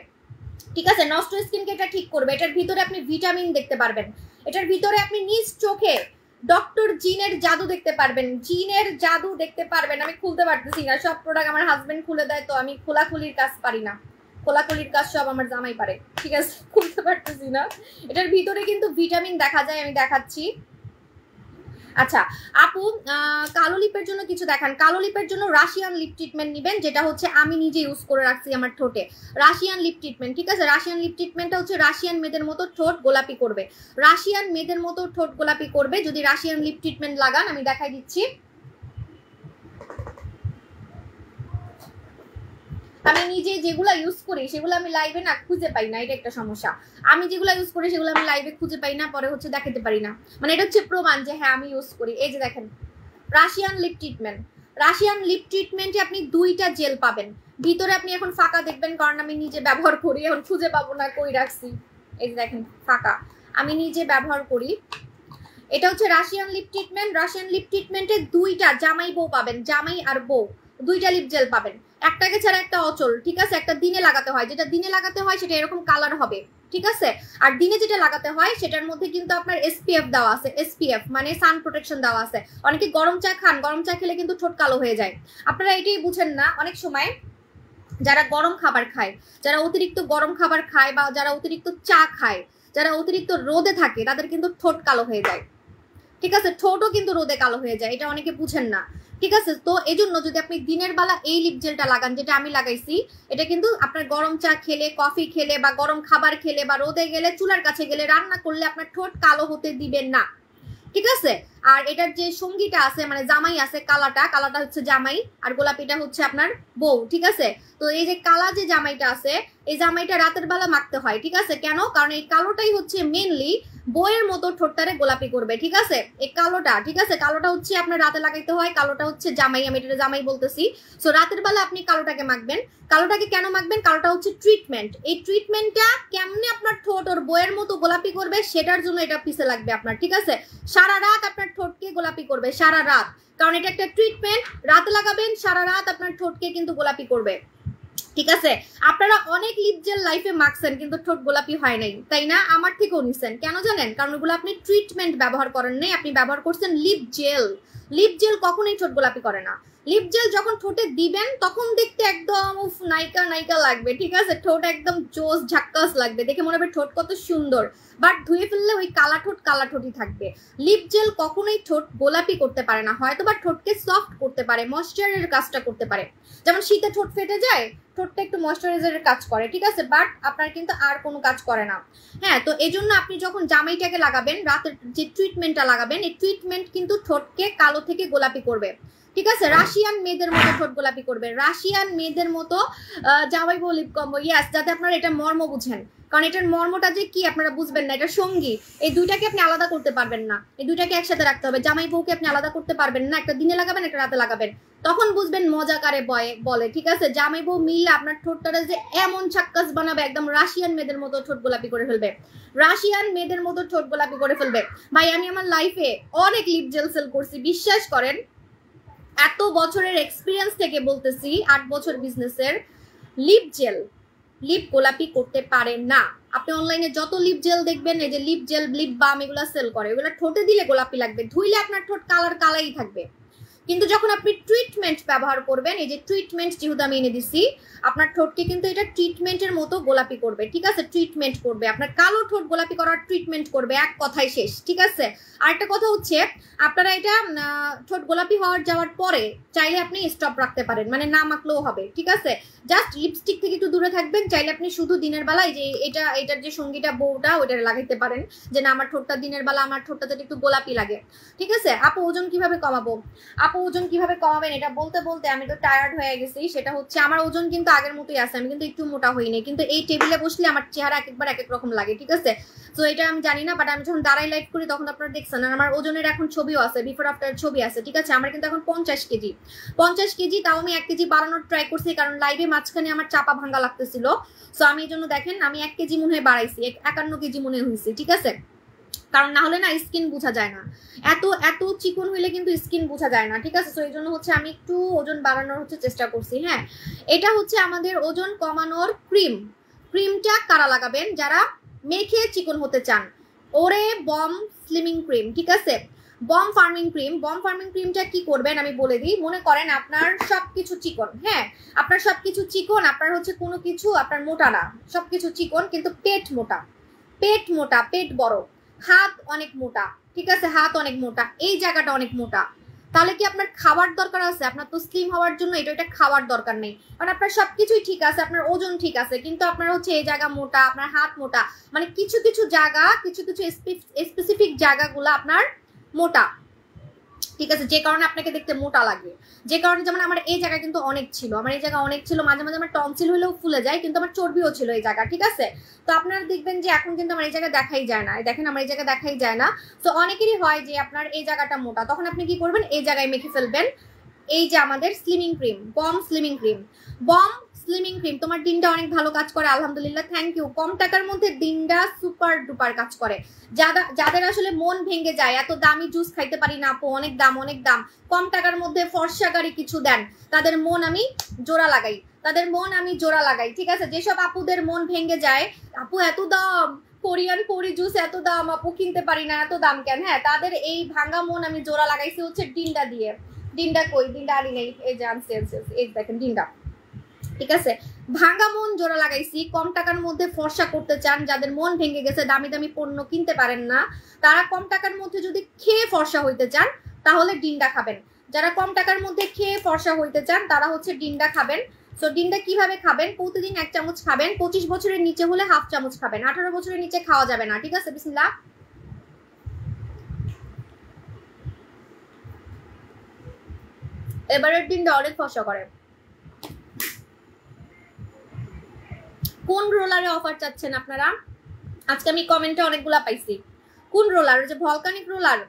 ঠিক আছে? নষ্ট স্কিনকে এটা ঠিক করবে। এটার ভিতরে আপনি ভিটামিন দেখতে পারবেন, এটার ভিতরে আপনি নিজ চোখে ডক্টর জিনের জাদু দেখতে পারবেন, জিনের জাদু দেখতে পারবেন। আমি খুলতে পারতেছি না, সব প্রোডাক্ট আমার হাজবেন্ড খুলে দেয়, তো আমি খোলাখুলির কাজ পারি না, খোলাখুলির কাজ সব আমার জামাই পারে, ঠিক আছে? খুলতে পারতেছি না। এটার ভিতরে কিন্তু ভিটামিন দেখা যায়, আমি দেখাচ্ছি। আচ্ছা আপু, কালো লিপের জন্য কিছু দেখান। কালো লিপের জন্য রাশিয়ান লিপ ট্রিটমেন্ট নেবেন, যেটা হচ্ছে আমি নিজে ইউজ করে রাখছি আমার ঠোঁটে। রাশিয়ান লিপ ট্রিটমেন্ট, ঠিক আছে? রাশিয়ান লিপ ট্রিটমেন্টটা হচ্ছে রাশিয়ান মেয়েদের মতো ঠোঁট গোলাপি করবে, রাশিয়ান মেয়েদের মতো ঠোঁট গোলাপি করবে যদি রাশিয়ান লিপ ট্রিটমেন্ট লাগান। আমি দেখাই দিচ্ছি। আমি নিজে যেগুলো ইউজ করি সেগুলো আমি লাইভে না খুঁজে পাই না, এটা একটা সমস্যা। আমি যেগুলো ইউজ করি সেগুলো আমি লাইভে খুঁজে পাই না, পরে হচ্ছে দেখাতে পারি না। মানে এটা হচ্ছে প্রমাণ যে হ্যাঁ আমি ইউজ করি। এই যে দেখেন Russian lip treatment, Russian lip ট্রিটমেন্টে আপনি 2টা জেল পাবেন। ভিতরে আপনি এখন ফাঁকা দেখবেন, কারণ আমি নিজে ব্যবহার করি, এখন খুঁজে পাবো না কই রাখছি। এই যে দেখেন ফাঁকা, আমি নিজে ব্যবহার করি। এটা হচ্ছে Russian lip treatment. Russian lip ট্রিটমেন্টে 2টা জামাই বউ পাবেন, জামাই আর বউ 2টা লিপ জেল পাবেন। একটাকে ছাড়া একটা অচল, ঠিক আছে? একটা দিনে লাগাতে হয়, যেটা দিনে লাগাতে হয় সেটা এরকম কালার হবে, ঠিক আছে। আর দিনে যেটা লাগাতে হয় সেটার মধ্যে কিন্তু আপনার SPF দেওয়া আছে, SPF মানে সান প্রোটেকশন দেওয়া আছে। অনেকে গরম চা খান, গরম চা খেলে কিন্তু ঠোঁট কালো হয়ে যায়। আপনারা এটাই বুঝেন না, অনেক সময় যারা গরম খাবার খায়, যারা অতিরিক্ত গরম খাবার খায় বা যারা অতিরিক্ত চা খায়, যারা অতিরিক্ত রোদে থাকে তাদের কিন্তু ঠোঁট কালো হয়ে যায়, ঠিক আছে। ঠোঁটও কিন্তু রোদে কালো হয়ে যায়, এটা অনেকে বুঝেন না, ঠিক আছে। তো এই জন্য যদি আপনি দিনের বেলা এই লিপ জেলটা লাগান, যেটা আমি লাগাইছি, এটা কিন্তু আপনার গরম চা খেলে, কফি খেলে বা গরম খাবার খেলে বা রোদে গেলে, চুলার কাছে গেলে, রান্না করলে আপনার ঠোঁট কালো হতে দিবেন না, ঠিক আছে। আর এটার যে সঙ্গীটা আছে মানে জামাই আছে, কালাটা হচ্ছে জামাই আর গোলাপিটা হচ্ছে আপনার বউ, ঠিক আছে। তো এই যে কালা যে জামাইটা আছে, এই জামাইটা রাতের বেলা মাখতে হয়, ঠিক আছে। কেন? কারণ এই কালোটাই হচ্ছে মেনলি বইয়ের মতো ঠোঁটটারে গোলাপি করবে, ঠিক আছে। এই কালোটা, ঠিক আছে, কালোটা হচ্ছে আপনার রাতে লাগাইতে হয়, কালোটা হচ্ছে জামাই, আমি এটা জামাই বলতেছি। সো রাতের বেলা আপনি কালোটাকে মাখবেন। কালোটাকে কেন মাখবেন? কালোটা হচ্ছে ট্রিটমেন্ট। এই ট্রিটমেন্টটা কেমনে আপনার ঠোঁট ওর বইয়ের মতো গোলাপি করবে সেটার জন্য এটা পিছে লাগবে আপনার, ঠিক আছে। সারা রাত আপনার ঠোঁটকে গোলাপি করবে, সারা রাত, কারণ এটা একটা ট্রিটমেন্ট। রাতে লাগাবেন, সারা রাত আপনার ঠোঁটকে কিন্তু গোলাপি করবে, ঠিক আছে। আপনারা অনেক লিপ জেল লাইফে মাখছেন কিন্তু ঠোঁট গোলাপি হয় নাই, তাই না? আমার থেকেও নিছেন, কেন জানেন? কারণ ওগুলো আপনি ট্রিটমেন্ট ব্যবহার করেন নাই, আপনি ব্যবহার করছেন লিপ জেল। লিপ জেল কখনোই ঠোঁট গোলাপি করে না। লিপ জেল যখন ঠোঁটে দিবেন তখন দেখতে একদম নাইকা নাইকা লাগবে, ঠিক আছে। ঠোঁট একদম জোস ঝাক্কাস লাগবে, দেখে মনে হবে ঠোঁট কত সুন্দর। বাট ধুয়ে ফেললে ওই কালা ঠোঁটই থাকবে। লিপ জেল কখনোই ঠোঁট গোলাপি করতে পারে না, হয়তো বা ঠোঁটকে সফট করতে পারে, ময়েশ্চারের কাজটা করতে পারে। যেমন শীতে ঠোঁট ফেটে যায়, ঠোঁটটা একটু ময়েশ্চারাইজারের কাজ করে, ঠিক আছে। বাট আপনার কিন্তু আর কোনো কাজ করে না। হ্যাঁ, তো এই জন্য আপনি যখন জামাইটাকে লাগাবেন, রাতের যে ট্রিটমেন্টটা লাগাবেন, এই ট্রিটমেন্ট কিন্তু ঠোঁটকে কালো থেকে গোলাপি করবে, ঠিক আছে। রাশিয়ান মেয়েদের মতো ঠোঁট গোলাপি করবে, রাশিয়ান মেয়েদের মতো জামাই বউ লিপ কম্বো, ইয়াস, যাতে আপনারা এটা মর্ম বুঝেন। কারণ এটার মর্মটা যে কি আপনারা বুঝবেন না, এটা সঙ্গী। এই দুইটাকে আপনি আলাদা করতে পারবেন না, এই দুইটাকে একসাথে রাখতে হবে। জামাই বউকে আপনি আলাদা করতে পারবেন না, একটা দিনে লাগাবেন, একটা রাতে লাগাবেন, তখন বুঝবেন মজা কারে বলে, ঠিক আছে। জামাই বউ মিলে আপনার ঠোঁটটা যে এমন ছাক্কাস বানাবে, একদম রাশিয়ান মেয়েদের মতো ঠোঁট গোলাপি করে ফেলবে, রাশিয়ান মেয়েদের মতো ঠোঁট গোলাপি করে ফেলবে। ভাই আমি আমার লাইফে অনেক লিপ জেল সেল করছি, বিশ্বাস করেন, এত বছরের এক্সপিরিয়েন্স থেকে বলতেছি, 8 বছর বিজনেসের, লিপ জেল লিপ গোলাপি করতে পারে না। আপনি অনলাইনে যত লিপ জেল দেখবেন, এই যে লিপ জেল, লিপ বাম, এগুলা সেল করে, এগুলা ঠোঁটে দিলে গোলাপি লাগবে, ধুইলে আপনার ঠোঁট কালাই থাকবে। কিন্তু যখন আপনি ট্রিটমেন্ট ব্যবহার করবেন, এই যে ট্রিটমেন্ট যেহেতু আমি এনে দিছি, আপনার ঠোঁটকে কিন্তু এটা ট্রিটমেন্টের মতো গোলাপি করবে, ঠিক আছে। ট্রিটমেন্ট করবে, আপনার কালো ঠোঁট গোলাপি করার ট্রিটমেন্ট করবে, এক কথাই শেষ, ঠিক আছে। আরেকটা কথা হচ্ছে, আপনারা এটা ঠোঁট গোলাপি যাওয়ার পরে চাইলে আপনি স্টপ রাখতে পারেন, মানে না মাখলেও হবে, ঠিক আছে। জাস্ট লিপস্টিক থেকে একটু দূরে থাকবেন। চাইলে আপনি শুধু দিনের বেলায় যে এটার যে সঙ্গীটা বউটা, ওইটা লাগাইতে পারেন, যে না আমার ঠোঁটটা দিনের বেলা, আমার ঠোঁটটা যদি একটু গোলাপি লাগে, ঠিক আছে। আপু ওজন কিভাবে কমাবো? আপু ওজন কিভাবে কমাবেন এটা বলতে বলতে আমি তো টায়ার্ড হয়ে গেছি। সেটা হচ্ছে আমার ওজন কিন্তু আগের মতোই আছে, আমি কিন্তু একটু মোটা হইনি, কিন্তু এই টেবিলে বসলে আমার চেহারা একবার এক এক রকম লাগে, ঠিক আছে। তো এটা আমি জানি না, বাট আমি যখন দাঁড়াই লাইভ করি তখন আপনারা দেখছেন, আর আমার ওজনের এখন ছবিও আছে, বিফোর আফটার ছবি আছে, ঠিক আছে। আমার কিন্তু এখন 50 কেজি, তাও আমি 1 কেজি বাড়ানোর ট্রাই করছি, কারণ লাইভে মাঝখানে আমার চাপা ভাঙ্গা লাগতেছিল। সো আমি এই জন্য দেখেন আমি 1 কেজি মনে হয় বাড়াইছি, 51 কেজি মনে হয়েছে, ঠিক আছে। কারণ না হলে না স্কিন বোঝা যায় না, এত চিকন হইলে কিন্তু স্কিন বোঝা যায় না, ঠিক আছে। তো এই জন্য হচ্ছে আমি একটু ওজন বাড়ানোর চেষ্টা করছি। হ্যাঁ, এটা হচ্ছে আমাদের ওজন কমানোর ক্রিমটা কারা লাগাবেন? যারা মেখে চিকন হতে চান। ওরে বম স্লিমিং ক্রিম, ঠিক আছে, বম ফার্মিং ক্রিমটা কি করবেন আমি বলে দিই। মনে করেন আপনার সবকিছু চিকন, হ্যাঁ আপনার সবকিছু চিকন, আপনার হচ্ছে কোনো কিছু আপনার মোটা না, সবকিছু চিকন কিন্তু পেট মোটা, পেট বড়, হাত অনেক মোটা, ঠিক আছে, হাত অনেক মোটা, এই জায়গাটা অনেক মোটা, তাহলে কি আপনার খাবার দরকার আছে? আপনার তো স্লিম হওয়ার জন্য এটা খাওয়ার দরকার নেই, কারণ আপনার সবকিছুই ঠিক আছে, আপনার ওজন ঠিক আছে, কিন্তু আপনার হচ্ছে এই জায়গা মোটা, আপনার হাত মোটা, মানে কিছু জায়গা, কিছু স্পেসিফিক জায়গাগুলো আপনার মোটা, ঠিক আছে, যে কারণে আপনাকে দেখতে মোটা লাগে। যে কারণে যেমন আমার এই জায়গা কিন্তু অনেক ছিল, মাঝে মাঝে আমার টনসিল হলেও ফুলে যায়, কিন্তু আমার চর্বিও ছিল এই জায়গা, ঠিক আছে। তো আপনারা দেখবেন যে এখন কিন্তু আমার এই জায়গা দেখাই যায় না, দেখেন আমার এই জায়গা দেখাই যায় না। তো অনেকেরই হয় যে আপনার এই জায়গাটা মোটা, তখন আপনি কি করবেন, এই জায়গায় মেখে ফেলবেন এই যে আমাদের slimming cream, balm slimming cream. তোমার দিনটা অনেক ভালো কাজ করে, আলহামদুলিল্লাহ, থ্যাংক ইউ। কম টাকার মধ্যে দিনটা সুপার ডুপার কাজ করে। যাদের আসলে মন ভেঙে যায়, এত দামি জুস খাইতে পারি না আপু, অনেক দাম, কম টাকার মধ্যে ফর্সা গাড়ি কিছু দেন, তাদের মন আমি জোড়া লাগাই। তাদের মন আমি জোড়া লাগাই, ঠিক আছে? যেসব আপুদের মন ভেঙে যায়, আপু এত দাম, কোরিয়ান পরি জুস এত দাম, আপু কিনতে পারি না, এত দাম কেন, হ্যাঁ, তাদের এই ভাঙা মন আমি জোড়া লাগাইছি হচ্ছে ডিন্ডা দিয়ে। ডিন্ডা কই, ডিন্ডা আনি নেই, এই যে আনছি, এই দেখেন ডিন্ডা, ঠিক আছে? ভাঙা মন জোড়া লাগাইছি। কম টাকার মধ্যে ফর্সা করতে চান, যাদের মন ভেঙে গেছে, দামি দামি পণ্য কিনতে পারেন না, তারা কম টাকার মধ্যে যদি খেয়ে ফর্সা হইতে চান তাহলে ডিন্ডা খাবেন। যারা কম টাকার মধ্যে খেয়ে ফর্সা হইতে চান তারা হচ্ছে ডিন্ডা খাবেন। সো ডিন্ডা কিভাবে খাবেন? প্রতিদিন 1 চামচ খাবেন। 25 বছরের নিচে হলে হাফ চামচ খাবেন, 18 বছরের নিচে খাওয়া যাবে না, ঠিক আছে? বিসমিল্লাহ। এবারের ডিন্ডা অনেক ফর্সা করে। কোন রোলারে অফার চাচ্ছেন আপনারা? আজকে আমি কমেন্টে অনেকগুলা পাইছি। কোন রোলার? যে ভলকানিক রোলার,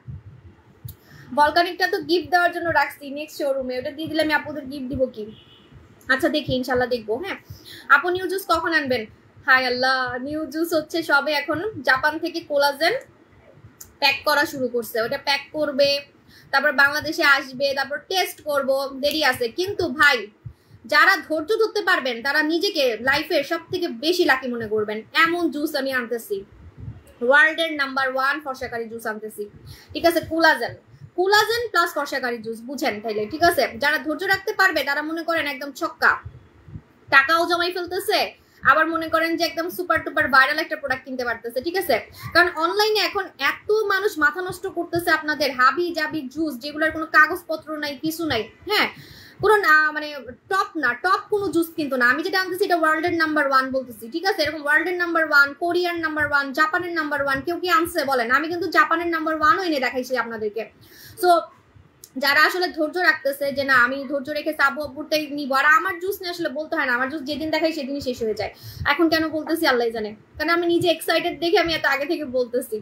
ভলকানিকটা তো গিফট দেওয়ার জন্য রাখছি নেক্সট শোরুমে, ওটা দিয়ে দিলে আমি আপনাদের গিফট দিব কি? আচ্ছা দেখি, ইনশাল্লাহ দেখবো। হ্যাঁ আপু, নিউ জুস কখন আনবেন? হাই আল্লাহ, নিউ জুস হচ্ছে সবে এখন জাপান থেকে কোলাজেন প্যাক করা শুরু করছে, ওটা প্যাক করবে, তারপর বাংলাদেশে আসবে, তারপর টেস্ট করব, দেরি আছে। কিন্তু ভাই যারা ধৈর্য ধরতে পারবেন তারা নিজেকে লাইফের সব থেকে বেশি লাকি মনে করবেন। এমন জুস আমি আনতেছি, ওয়ার্ল্ডের নাম্বার 1 ফর্সাকারী জুস আনতেছি, ঠিক আছে? কোলাজেন, কোলাজেন প্লাস ফর্সাকারী জুস, বুঝেন তাইলে, ঠিক আছে? যারা ধৈর্য রাখতে পারবে তারা মনে করেন একদম ছক্কা, টাকাও জমাই ফেলতেছে, আবার মনে করেন যে একদম সুপার টুপার ভাইরাল একটা প্রোডাক্ট কিনতে পারতেছে, ঠিক আছে? কারণ অনলাইনে এখন এত মানুষ মাথা নষ্ট করতেছে আপনাদের হাবি জাবি জুস, যেগুলোর কোনো কাগজপত্র নাই, কিছু নাই, হ্যাঁ, কোনো মানে টপ না, টপ কোনো জুস কিন্তু না। আমি যেটা আনতেছি এটা ওয়ার্ল্ডের নাম্বার 1 বলতেছি, ঠিক আছে? এরকম ওয়ার্ল্ডের নাম্বার 1, কোরিয়ার নাম্বার 1, জাপানের নাম্বার 1, কেউ কি আনছে বলেন? আমি কিন্তু জাপানের নাম্বার 1ও এনে দেখাইছি আপনাদেরকে। সো যারা আসলে ধৈর্য রাখতেছে যে না আমি ধৈর্য রেখে আবু আব্বুরটাই নিবো, আর আমার জুস নিয়ে আসলে বলতে হয় না, আমার জুস যেদিন দেখাই সেদিনই শেষ হয়ে যায়। এখন কেন বলতেছি আল্লাহ জানে, কারণ আমি নিজে এক্সাইটেড দেখে আমি এত আগে থেকে বলতেছি।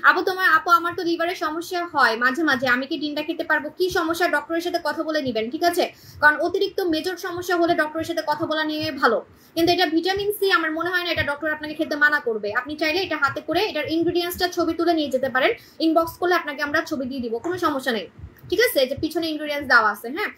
আপু আমার তো লিভারের সমস্যা হয় মাঝে মাঝে, আমি কি ডিমটা খেতে পারবো? কি সমস্যা ডক্টরের সাথে কথা বলে নিবেন, ঠিক আছে? কারণ অতিরিক্ত মেজর সমস্যা হলে ডক্টরের সাথে কথা বলা নিয়ে ভালো, কিন্তু এটা ভিটামিন সি, আমার মনে হয় না এটা ডক্টর আপনাকে খেতে মানা করবে। আপনি চাইলে এটা হাতে করে এটার ইনগ্রিডিয়েন্টসটা ছবি তুলে নিয়ে যেতে পারেন, ইনবক্স করলে আপনাকে আমরা ছবি দিয়ে দিব, কোনো সমস্যা নেই, ঠিক আছে? যে পিছনে ইনগ্রিডিয়েন্টস দেওয়া আছে। হ্যাঁ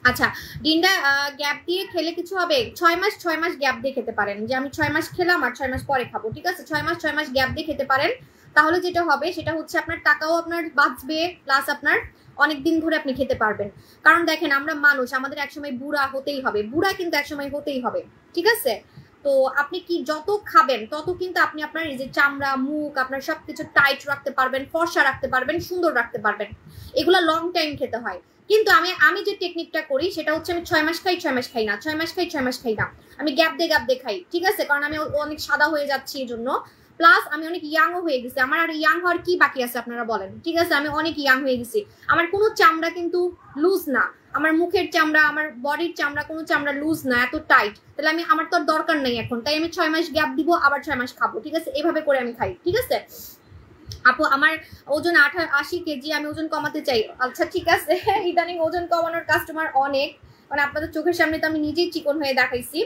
আচ্ছা, ডিমটা গ্যাপ দিয়ে খেলে কিছু হবে? 6 মাস গ্যাপ দিয়ে খেতে পারেন, যে আমি 6 মাস খেলাম আর 6 মাস পরে খাবো, ঠিক আছে? 6 মাস গ্যাপ দিয়ে খেতে পারেন, তাহলে যেটা হবে সেটা হচ্ছে আপনার টাকাও আপনার বাঁচবে, প্লাস আপনার অনেক দিন ধরে আপনি খেতে পারবেন। কারণ দেখেন আমরা মানুষ, আমাদের একসময় বুড়া হতেই হবে, বুড়া কিন্তু একসময় হতেই হবে, ঠিক আছে? তো আপনি কি যত খাবেন তত কিন্তু আপনি আপনার এই যে চামড়া, মুখ, আপনার সবকিছু টাইট রাখতে পারবেন, ফর্সা রাখতে পারবেন, সুন্দর রাখতে পারবেন। এগুলো লং টাইম খেতে হয়। কিন্তু আমি যে টেকনিকটা করি সেটা হচ্ছে আমি 6 মাস খাই, 6 মাস খাই না, 6 মাস খাই, 6 মাস খাই না, আমি গ্যাপ দিয়ে খাই, ঠিক আছে? কারণ আমি অনেক সাদা হয়ে যাচ্ছি এই জন্য, প্লাস আমি অনেক ইয়াংও হয়ে গেছি। আমার আর ইয়াং হওয়ার কি বাকি আছে আপনারা বলেন, ঠিক আছে? আমি অনেক ইয়াং হয়ে গেছি, আমার কোনো চামড়া কিন্তু লুজ না, আমার মুখের চামড়া, আমার বডির চামড়া, কোনো চামড়া লুজ না, এত টাইট। তাহলে আমার তো দরকার নেই এখন, তাই আমি 6 মাস গ্যাপ দিব, আবার 6 মাস খাবো, ঠিক আছে? এভাবে করে আমি খাই, ঠিক আছে? আপু আমার ওজন 80 কেজি, আমি ওজন কমাতে চাই। আচ্ছা ঠিক আছে, ইদানিং ওজন কমানোর কাস্টমার অনেক, মানে আপনাদের চোখের সামনে তো আমি নিজেই চিকন হয়ে দেখাইছি।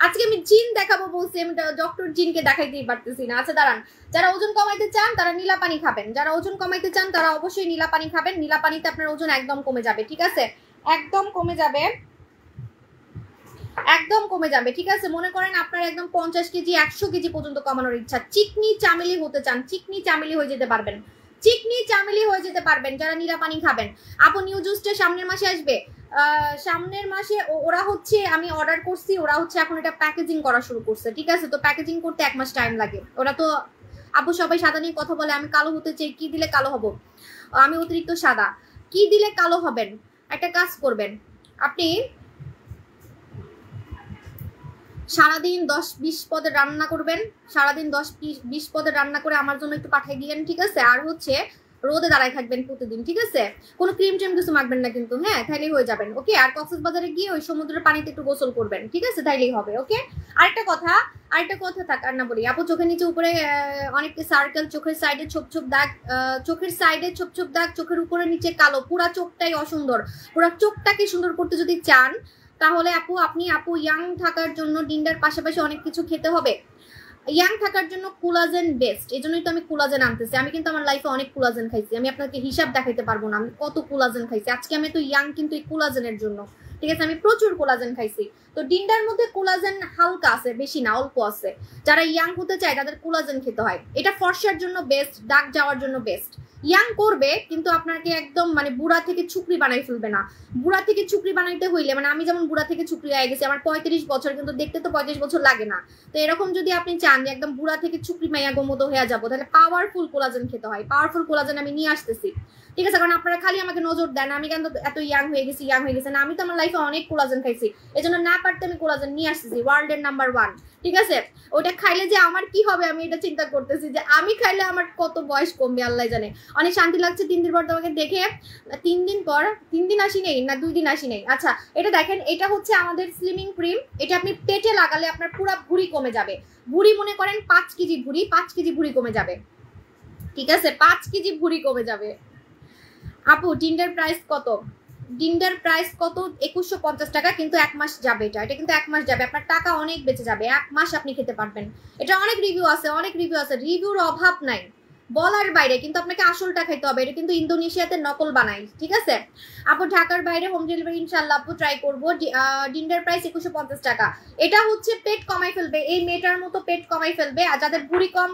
আজকে আমি জিন দেখাবো বলছি, আমি ডক্টর জিনকে দেখাইতেই পারতেছি না। আচ্ছা দাঁড়ান, যারা ওজন কমাইতে চান তারা নীলা পানি খাবেন, যারা ওজন কমাইতে চান তারা অবশ্যই নীলা পানি খাবেন। নীলা পানিতে আপনার ওজন একদম কমে যাবে, ঠিক আছে? একদম কমে যাবে, একদম কমে যাবে, ঠিক আছে? মনে করেন আপনার একদম 50 কেজি 100 কেজি পর্যন্ত কমানোর ইচ্ছা, চিকনি চামেলি হতে চান, চিকনি চামেলি হয়ে যেতে পারবেন, চিকনি চামেলি হয়ে যেতে পারবেন যারা নীলা পানি খাবেন। আপু নিউ জুসটা সামনের মাসে আসবে? সামনের মাসে ওরা হচ্ছে, আমি অর্ডার করছি, ওরা হচ্ছে এখন এটা প্যাকেজিং করা শুরু করছে, ঠিক আছে? তো প্যাকেজিং করতে 1 মাস টাইম লাগে। ওরা তো আপু সবাই সাদা নিয়ে কথা বলে, আমি কালো হতে চাই, কি দিলে কালো হব? আমি অতিরিক্ত সাদা, কি দিলে কালো হবেন? একটা কাজ করবেন, আপনি সারাদিন 10-20 পদের রান্না করবেন, সারাদিন 10-20 পদের রান্না করে আমার জন্য একটু পাঠিয়ে দিয়েন, ঠিক আছে? আর হচ্ছে রোদে দাঁড়ায় থাকবেন প্রতিদিন, ঠিক আছে? কোনো ক্রিম ট্রিম কিছু মাখবেন না কিন্তু, হ্যাঁ, তাইলেই হয়ে যাবেন, ওকে? আর কক্সবাজারে গিয়ে ওই সমুদ্রের পানিতে একটু গোসল করবেন, ঠিক আছে? তাইলেই হবে, ওকে? আরেকটা কথা থাক আর না বলি, আপু চোখের নিচে উপরে অনেকটা সার্কেল, চোখের সাইডে ছোপ ছোপ দাগ, চোখের সাইডে ছোপ ছোপ দাগ, চোখের উপরে নিচে কালো, পুরা চোখটাই অসুন্দর। পুরা চোখটাকে সুন্দর করতে যদি চান তাহলে আপনি ইয়াং থাকার জন্য ডিন্ডার পাশাপাশি অনেক কিছু খেতে হবে। ইয়াং থাকার জন্য কোলাজেন বেস্ট, এই জন্যই তো আমি কোলাজেন আনতেছি। আমি কিন্তু আমার লাইফে অনেক কোলাজেন খাইছি, আমি আপনাকে হিসাব দেখাইতে পারবো না আমি কত কোলাজেন খাইছি। আজকে আমি তো ইয়াং কিন্তু এই কোলাজেনের জন্য, ঠিক আছে, আমি প্রচুর কোলাজেন খাইছি। তো ডিন্ডার মধ্যে কোলাজেন হালকা আছে, বেশি না, অল্প আছে। যারা ইয়াং হতে চায় তাদের কোলাজেন খেতে হয়। এটা ফর্সার জন্য বেস্ট, দাগ যাওয়ার জন্য বেস্ট। ইয়াং করবে কিন্তু আপনাকে একদম মানে বুড়া থেকে ছুকরি বানাই ফেলবে না। বুড়া থেকে ছুকরি বানাইতে হইলে মানে আমি যেমন বুড়া থেকে ছুকরি হয়ে গেছি, আমার 35 বছর, কিন্তু দেখতে তো 35 বছর লাগে না। তো এরকম যদি আপনি চান যে একদম বুড়া থেকে ছুকরি মাইয়াগো মতো হয়ে যাবো, তাহলে পাওয়ারফুল কোলাজেন খেতে হয়। পাওয়ারফুল কোলাজেন আমি নিয়ে আসতেছি, ঠিক আছে? কারণ আপনারা খালি আমাকে নজর দেন আমি কেন এত ইয়াং হয়ে গেছি না, আমি তো আমার লাইফে অনেক কোলাজেন খাইছি, এই জন্য না পারতে আমি কোলাজেন নিয়ে আসতেছি, ওয়ার্ল্ডের নাম্বার 1, ঠিক আছে? ওটা খাইলে যে আমার কি হবে আমি এটা চিন্তা করতেছি, যে আমি খাইলে আমার কত বয়স কমবে আল্লাহ জানে। অনেক শান্তি লাগছে 3 দিন পর তোমাকে দেখে। 3 দিন পর, 3 দিন আসি নেই না 2 দিন আসি নেই। আচ্ছা, এটা দেখেন, এটা হচ্ছে আমাদের স্লিমিং ক্রিম। এটা আপনি পেটে লাগালে আপনার পুরো ভুঁড়ি কমে যাবে। ভুঁড়ি মনে করেন 5 কেজি ভুঁড়ি, 5 কেজি ভুঁড়ি কমে যাবে, ঠিক আছে? 5 কেজি ভুঁড়ি কমে যাবে। আপু টিন্ডার প্রাইস কত? ডিন্ডার প্রাইস কত? 2150 টাকা, কিন্তু 1 মাস যাবে। এটা কিন্তু 1 মাস যাবে, আপনার টাকা অনেক বেঁচে যাবে। 1 মাস আপনি খেতে পারবেন। এটা অনেক রিভিউ আছে, রিভিউর অভাব নাই বলার বাইরে, কিন্তু আপনাকে আসলটা খাইতে হবে। এটা কিন্তু ইন্দোনেশিয়াতে নকল বানাই, ঠিক আছে? আপু ঢাকার বাইরে হোম ডেলিভারি ইনশাআল্লাহ আপু ট্রাই করবো। ডিন্ডার প্রাইস 2150 টাকা। এটা হচ্ছে পেট কমাই ফেলবে, এই মেয়েটার মতো পেট কমাই ফেলবে। আর যাদের ভুঁড়ি কম,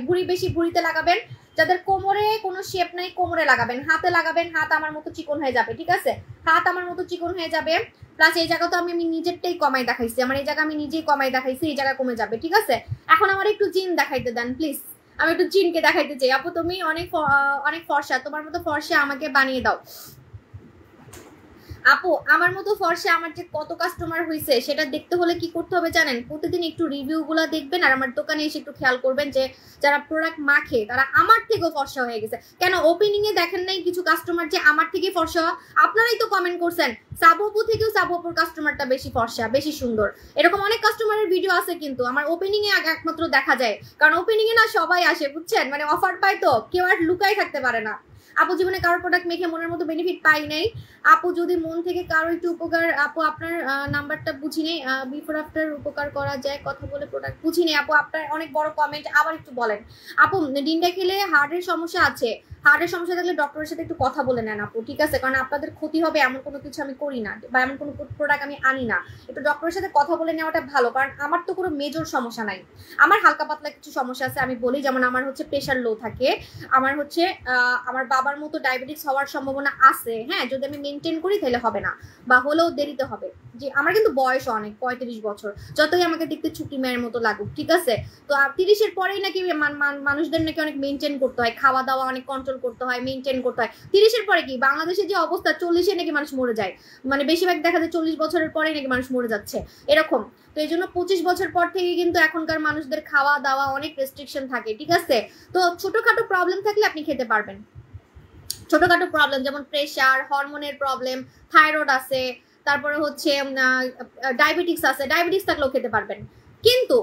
ভুঁড়ি বেশি, ভুঁড়িতে লাগাবেন। যাদের কোমরে কোনো শেপ নাই কোমরে লাগাবেন, হাতে লাগাবেন, হাত আমার মতো চিকন হয়ে যাবে, ঠিক আছে? হাত আমার মতো চিকন হয়ে যাবে। প্লাস এই জায়গা তো আমি নিজেরটাই কমাই দেখাইছি, আমার এই জায়গা আমি নিজেই কমাই দেখাইছি, এই জায়গা কমে যাবে, ঠিক আছে? এখন আমার একটু জিন দেখাইতে দেন প্লিজ, আমি একটু জিনকে দেখাইতে চাই। আপু তুমি অনেক ফর্সা, তোমার মতো ফর্সা আমাকে বানিয়ে দাও। আপু আমার মতো ফর্সা আমার যে কত কাস্টমার হয়েছে সেটা দেখতে হলে কি করতে হবে জানেন? প্রতিদিন একটু রিভিউগুলো দেখবেন, আর আমার দোকানে এসে একটু খেয়াল করবেন যে যারা প্রোডাক্ট মাখে তারা আমার থেকেও ফর্সা হয়ে গেছে। কেন ওপেনিং এ দেখেন নাই কিছু কাস্টমার যে আমার থেকে ফর্সা? আপনারাই তো কমেন্ট করছেন সাবু আপু থেকেও সাবু আপুর কাস্টমারটা বেশি ফর্সা, বেশি সুন্দর। এরকম অনেক কাস্টমারের ভিডিও আছে, কিন্তু আমার ওপেনিং এ একমাত্র দেখা যায়, কারণ ওপেনিং এ না সবাই আসে, বুঝছেন? মানে অফার পায় তো কেউ আর লুকাই থাকতে পারে না। আপু জীবনে কারোর প্রোডাক্ট মেখে মনের মতো বেনিফিট পাই নাই। আপু যদি মন থেকে কারো একটু উপকার, আপু আপনার নাম্বারটা বুঝি নেই, বিফোর আফটার উপকার করা যায় কথা বলে প্রোডাক্ট বুঝি নেই। আপু আপনার অনেক বড় কমেন্ট, আবার একটু বলেন। আপু ডিন্ডা খেলে হার্টের সমস্যা আছে, হার্টের সমস্যা থাকলে ডক্টরের সাথে একটু কথা বলে নেন আপু, ঠিক আছে? কারণ আপনাদের ক্ষতি হবে এমন কোনো কিছু আমি করি না, বা এমন কোনো প্রোডাক্ট আমি আনি না। একটু ডক্টরের সাথে কথা বলে নেওয়াটা ভালো, কারণ আমার তো কোনো মেজর সমস্যা নাই, আমার হালকা পাতলা কিছু সমস্যা আছে আমি বলি। যেমন আমার হচ্ছে প্রেশার লো থাকে, আমার হচ্ছে আমার বাবার মতো ডায়াবেটিস হওয়ার সম্ভাবনা আছে, হ্যাঁ? যদি আমি মেনটেন করি তাহলে হবে না, বা হলেও দেরিতে হবে। যে আমার কিন্তু বয়স অনেক, 35 বছর, যতই আমাকে দেখতে ছুটি মেয়ের মতো লাগুক, ঠিক আছে? তো 30-এর পরেই নাকি মানুষদের নাকি অনেক মেনটেন করতে হয়, খাওয়া দাওয়া অনেক কন্ট্রোল করতে হয়, মেনটেন করতে হয়। 30-এর পরে কি বাংলাদেশে যে অবস্থা, 40-এ নাকি মানুষ মরে যায়, মানে বেশিরভাগ দেখা যায় 40 বছরের পরেই নাকি মানুষ মরে যাচ্ছে এরকম। তো এই জন্য 25 বছর পর থেকে কিন্তু এখনকার মানুষদের খাওয়া দাওয়া অনেক রেস্ট্রিকশন থাকে, ঠিক আছে? তো ছোটখাটো প্রবলেম থাকলে আপনি খেতে পারবেন, ছোটখাটো প্রবলেম যেমন প্রেশার, হরমোনের প্রবলেম, থাইরয়েড আছে, তারপরে হচ্ছে ডায়াবেটিক্স আছে, ডায়াবেটিক্স থাকলেও খেতে পারবেন। কিন্তু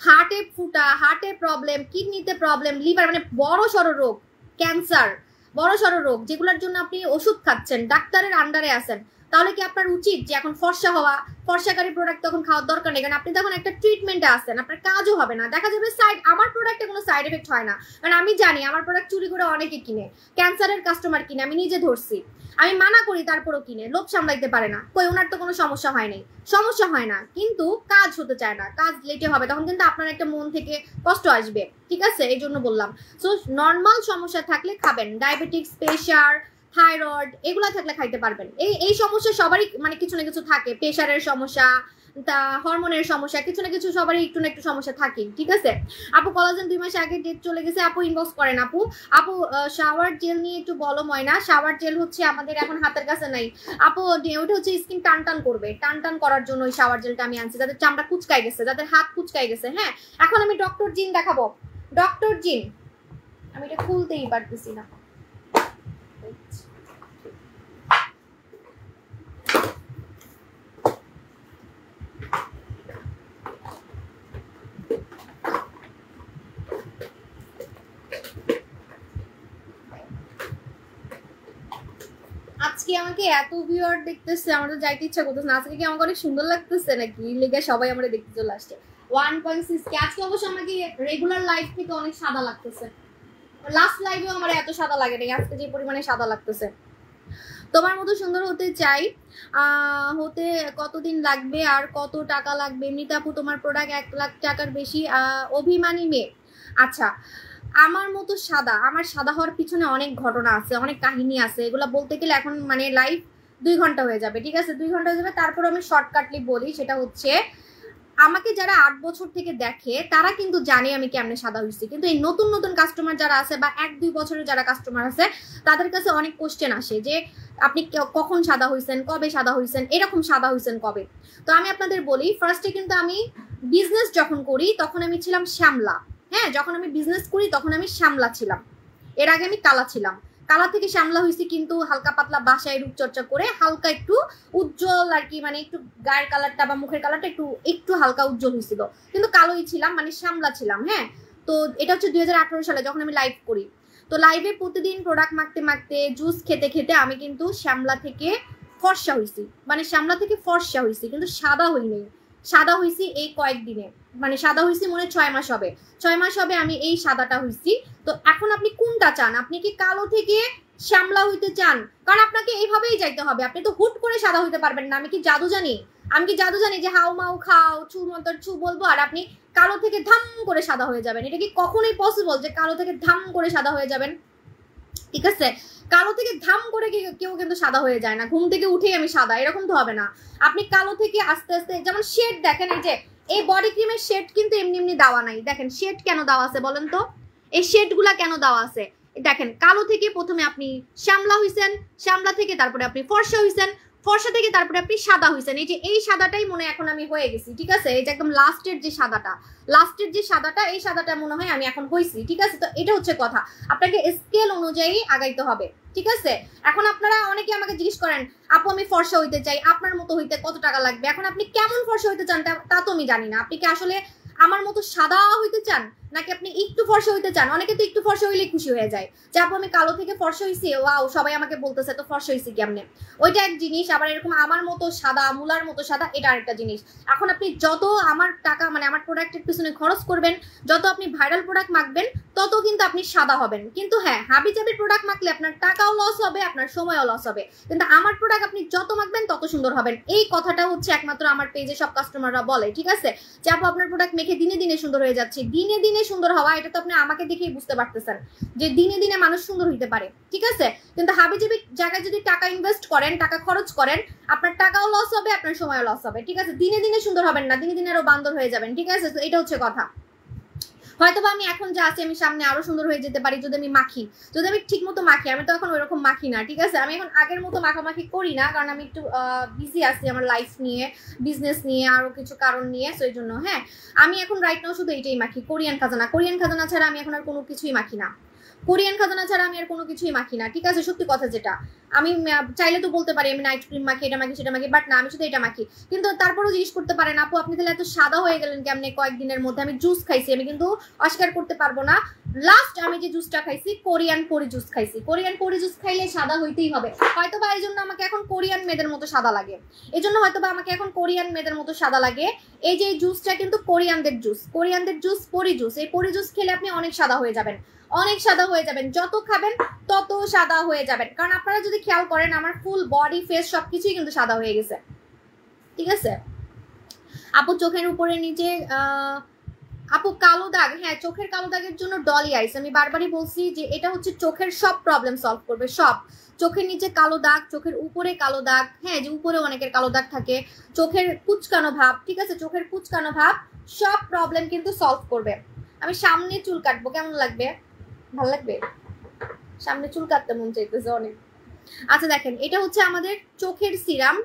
হার্টে ফুটা, হার্টে প্রবলেম, কিডনিতে প্রবলেম, লিভার, মানে বড় সড়ো রোগ, ক্যান্সার, বড় সড়ো রোগ যেগুলোর জন্য আপনি ওষুধ খাচ্ছেন, ডাক্তারের আন্ডারে আছেন, তাহলে কি আপনার উচিত যে এখন ফর্সা হওয়া, ফর্সাকারী প্রোডাক্ট তখন খাওয়ার দরকার নেই? কারণ আপনি তখন একটা ট্রিটমেন্টে আসছেন, আপনার কাজও হবে না, দেখা যাবে আমার প্রোডাক্টে কোনো সাইড এফেক্ট হয় না। কারণ আমি জানি আমার প্রোডাক্ট চুরি করে অনেকে কিনে, ক্যান্সারের কাস্টমার কিনে, আমি নিজে ধরছি, আমি মানা করি তারপরও কিনে, লোভ সামলাইতে পারে না, কই ওনার তো কোনো সমস্যা হয় নাই, সমস্যা হয় না, কিন্তু কাজ হতে চায় না, কাজ লেটে হবে, তখন কিন্তু আপনার একটা মন থেকে কষ্ট আসবে, ঠিক আছে? এই জন্য বললাম। সো নর্মাল সমস্যা থাকলে খাবেন, ডায়াবেটিক্স, প্রেশার, থাইরয়েড এগুলা থাকলে খাইতে পারবেন। এই সমস্যা সবারই মানে কিছু না কিছু থাকে, প্রেশারের সমস্যা, তা হরমোনের সমস্যা, কিছু না কিছু সবারই একটু না একটু সমস্যা থাকে, ঠিক আছে? আপু কলাজেন 2 মাস আগে ডেট চলে গেছে, আপু ইনবক্স করেন। আপু শাওয়ার জেল নিয়ে একটু বলো ময়না। শাওয়ার জেল হচ্ছে আমাদের এখন হাতের কাছে নাই আপু, ওইটা হচ্ছে স্কিন টান টান করবে, টান টান করার জন্য ওই শাওয়ার জেলটা আমি আনছি, যাদের চামড়া কুচকাই গেছে, যাদের হাত কুচকাই গেছে। হ্যাঁ, এখন আমি ডক্টর জিন দেখাবো, ডক্টর জিন, আমি এটা খুলতেই পারতেছি না। আজকে আমাকে এত ভিউয়ার দেখতেছে, আমার তো যাইতে ইচ্ছা করতেছে না। আজকে কি আমাকে অনেক সুন্দর লাগতেছে নাকি লেগে সবাই আমরা দেখতে চলে আসছে। 1.6 কে আজকে অবশ্য আমাকে রেগুলার লাইফ থেকে অনেক সাদা লাগতেছে, লাস্ট লাইভেও আমার এত সাদা লাগে নাই, আজকে যে পরিমাণে সাদা লাগতেছে। তোমার মতো সুন্দর হতে চাই, হতে কতদিন লাগবে আর কত টাকা লাগবে? এমনিতে আপু তোমার প্রোডাক্ট 1 লাখ টাকার বেশি। অভিমানী মেয়ে, আচ্ছা আমার মতো সাদা, আমার সাদা হওয়ার পিছনে অনেক ঘটনা আছে, অনেক কাহিনী আছে, এগুলো বলতে গেলে এখন মানে লাইভ 2 ঘন্টা হয়ে যাবে, ঠিক আছে 2 ঘন্টা হয়ে যাবে। তারপর আমি শর্টকাটলি বলি, সেটা হচ্ছে আমাকে যারা 8 বছর থেকে দেখে তারা কিন্তু জানে আমি কেমনে সাদা হয়েছি, কিন্তু এই নতুন নতুন কাস্টমার যারা আছে বা 1-2 বছরের যারা কাস্টমার আছে তাদের কাছে অনেক কোশ্চেন আসে যে আপনি কখন সাদা হয়েছেন, কবে সাদা হয়েছেন, এরকম সাদা হয়েছেন কবে। তো আমি আপনাদের বলি, ফার্স্টে কিন্তু আমি বিজনেস যখন করি তখন আমি ছিলাম শ্যামলা। হ্যাঁ, যখন আমি বিজনেস করি তখন আমি শ্যামলা ছিলাম, এর আগে আমি কালা ছিলাম। কালা থেকে শ্যামলা হয়েছি, কিন্তু হালকা পাতলা বাসায় রূপচর্চা করে হালকা একটু উজ্জ্বল আর কি, মানে একটু গায়ের কালারটা বা মুখের কালারটা একটু একটু হালকা উজ্জ্বল হয়েছিল, কিন্তু কালোই ছিলাম, মানে শ্যামলা ছিলাম। হ্যাঁ, তো এটা হচ্ছে 2018 সালে যখন আমি লাইভ করি। তো লাইভে প্রতিদিন প্রোডাক্ট মাখতে মাখতে জুস খেতে খেতে আমি কিন্তু শ্যামলা থেকে ফর্সা হয়েছি, মানে শ্যামলা থেকে ফর্সা হয়েছি, কিন্তু সাদা হই নাই। সাদা হয়েছি এই কয়েকদিনে, মানে সাদা হয়েছি মনে 6 মাস হবে, 6 মাস হবে আমি এই সাদাটা হয়েছি। তো এখন আপনি কোনটা চান? আপনি কি কালো থেকে শ্যামলা হইতে চান? কারণ আপনাকে এইভাবেই যাইতে হবে, আপনি তো হুট করে সাদা হইতে পারবেন না। আমি কি জাদু জানি? আমি কি জাদু জানি যে হাউ মাউ খাও ছু মন্তর ছু বলবো আর আপনি কালো থেকে ধাম করে সাদা হয়ে যাবেন? এটা কি কখনোই পসিবল যে কালো থেকে ধাম করে সাদা হয়ে যাবেন? ঠিক আছে, কালো থেকে ধাম করে কেউ কিন্তু সাদা হয়ে যায় না, ঘুম থেকে উঠেই আমি সাদা, এরকম তো হবে না। আপনি কালো থেকে আস্তে আস্তে, যেমন শেড দেখেন, এই যে এই বডি ক্রিমের শেড কিন্তু এমনি এমনি দেওয়া নাই, দেখেন শেড কেন দেওয়া আছে বলেন তো? এই শেড গুলা কেন দেওয়া আছে? দেখেন, কালো থেকে প্রথমে আপনি শ্যামলা হইছেন, শ্যামলা থেকে তারপরে আপনি ফর্সা হইছেন, ফর্সা থেকে তারপরে আপনি সাদা হইছেন। এই যে এই সাদাটাই মনে এখন আমি হয়ে গেছি, ঠিক আছে, এই যে একদম লাস্টের যে সাদাটা, লাস্টের যে সাদাটা, এই সাদাটা মনে হয় আমি এখন হইছি, ঠিক আছে। তো এটা হচ্ছে কথা, আপনাকে স্কেল অনুযায়ী আগাইতে হবে, ঠিক আছে। এখন আপনারা অনেকে আমাকে জিজ্ঞেস করেন, আপু আমি ফর্সা হইতে চাই, আপনার মতো হইতে কত টাকা লাগবে? এখন আপনি কেমন ফর্সা হইতে চান তা তো আমি জানি না। আপনি কি আসলে আমার মতো সাদা হইতে চান, নাকি আপনি একটু ফর্সা হইতে চান? অনেকে তো একটু ফর্সা হইলে খুশি হয়ে যায় যে আপু আমি কালো থেকে ফর্সা হইছি, ওয়াও সবাই আমাকে বলতেছে, তো ফর্সা হইছি কেমনে, ওইটা এক জিনিস। আবার এরকম আমার মতো সাদা, মুলার মতো সাদা, এটা আরেকটা জিনিস। এখন আপনি যত আমার টাকা, মানে আমার প্রোডাক্টের পিছনে খরচ করবেন, যত আপনি ভাইরাল প্রোডাক্ট মাখবেন, তত কিন্তু আপনি সাদা হবেন। কিন্তু হ্যাঁ, হাবিজাবির প্রোডাক্ট মাখলে আপনার টাকাও লস হবে, আপনার সময়ও লস হবে, কিন্তু আমার প্রোডাক্ট আপনি যত মাখবেন তত সুন্দর হবেন। এই কথাটা হচ্ছে একমাত্র আমার পেজে সব কাস্টমাররা বলে, ঠিক আছে, যে আপু আপনার প্রোডাক্ট মেখে দিনে দিনে সুন্দর হয়ে যাচ্ছে। দিনে দিনে সুন্দর হওয়া, এটা তো আপনি আমাকে দেখেই বুঝতে পারতেছেন যে দিনে দিনে মানুষ সুন্দর হইতে পারে, ঠিক আছে। কিন্তু হাবিজাবি জায়গায় যদি টাকা ইনভেস্ট করেন, টাকা খরচ করেন, আপনার টাকাও লস হবে, আপনার সময়ও লস হবে, ঠিক আছে। দিনে দিনে সুন্দর হবেন না, দিনে দিনে আরো বান্দর হয়ে যাবেন, ঠিক আছে। তো এটা হচ্ছে কথা। হয়তোবা আমি এখন যা আছি আমি সামনে আরো সুন্দর হয়ে যেতে পারি যদি আমি মাখি, যদি আমি ঠিক মতো মাখি। আমি তো এখন ওইরকম মাখি না, ঠিক আছে। আমি এখন আগের মতো মাখামাখি করি না, কারণ আমি একটু বিজি আছি আমার লাইফ নিয়ে, বিজনেস নিয়ে, আরো কিছু কারণ নিয়ে, সেই জন্য। হ্যাঁ, আমি এখন রাইট নাও শুধু এইটাই মাখি, কোরিয়ান খাজানা। কোরিয়ান খাজানা ছাড়া আমি এখন আর কোনো কিছুই মাখি না, কোরিয়ান খাজানা ছাড়া আমি আর কোনো কিছুই মাখি না, ঠিক আছে। সত্যি কথা যেটা, আমি চাইলে তো বলতে পারি আমি নাইট ক্রিম মাখি, এটা মাখি, সেটা মাখি, বাট না, আমি শুধু এটা মাখি। কিন্তু তারপরেও জিজ্ঞেস করতে পারেন, আপু আপনি তাহলে এত সাদা হয়ে গেলেন কেমনে কয়েকদিনের মধ্যে? আমি জুস খাইছি, আমি কিন্তু অস্বীকার করতে পারবো না। লাস্ট আমি যে জুসটা খাইছি, কোরিয়ান পরি জুস খাইছি। কোরিয়ান পরি জুস খাইলে সাদা হইতেই হবে, হয়তো বা এই জন্য আমাকে এখন কোরিয়ান মেয়েদের মতো সাদা লাগে, এই জন্য হয়তো বা আমাকে এখন কোরিয়ান মেয়েদের মতো সাদা লাগে। এই যে জুসটা কিন্তু কোরিয়ানদের জুস, কোরিয়ানদের জুস পরি জুস। এই পরি জুস খেলে আপনি অনেক সাদা হয়ে যাবেন, অনেক সাদা হয়ে যাবেন, যত খাবেন তত সাদা হয়ে যাবেন। কারণ আপনারা যদি খেয়াল করেন, আমার ফুল বডি ফেস সবকিছুই কিন্তু সাদা হয়ে গেছে, ঠিক আছে। আপু চোখের উপরে নিচে আপু কালো দাগ, হ্যাঁ চোখের কালো দাগের জন্য ডলি আইস। আমি বারবারই বলছি যে এটা হচ্ছে চোখের সব প্রবলেম সলভ করবে, সব। চোখের নিচে কালো দাগ, চোখের উপরে কালো দাগ, হ্যাঁ যে উপরে অনেকের কালো দাগ থাকে, চোখের কুচকানো ভাব, ঠিক আছে, চোখের কুচকানো ভাব, সব প্রবলেম কিন্তু সলভ করবে। আমি সামনে চুল কাটবো, কেমন লাগবে? ভালো লাগবে? সামনে চুল কাটতে মন চাইতেছে অনেক। আচ্ছা দেখেন, এটা হচ্ছে আমাদের চোখের সিরাম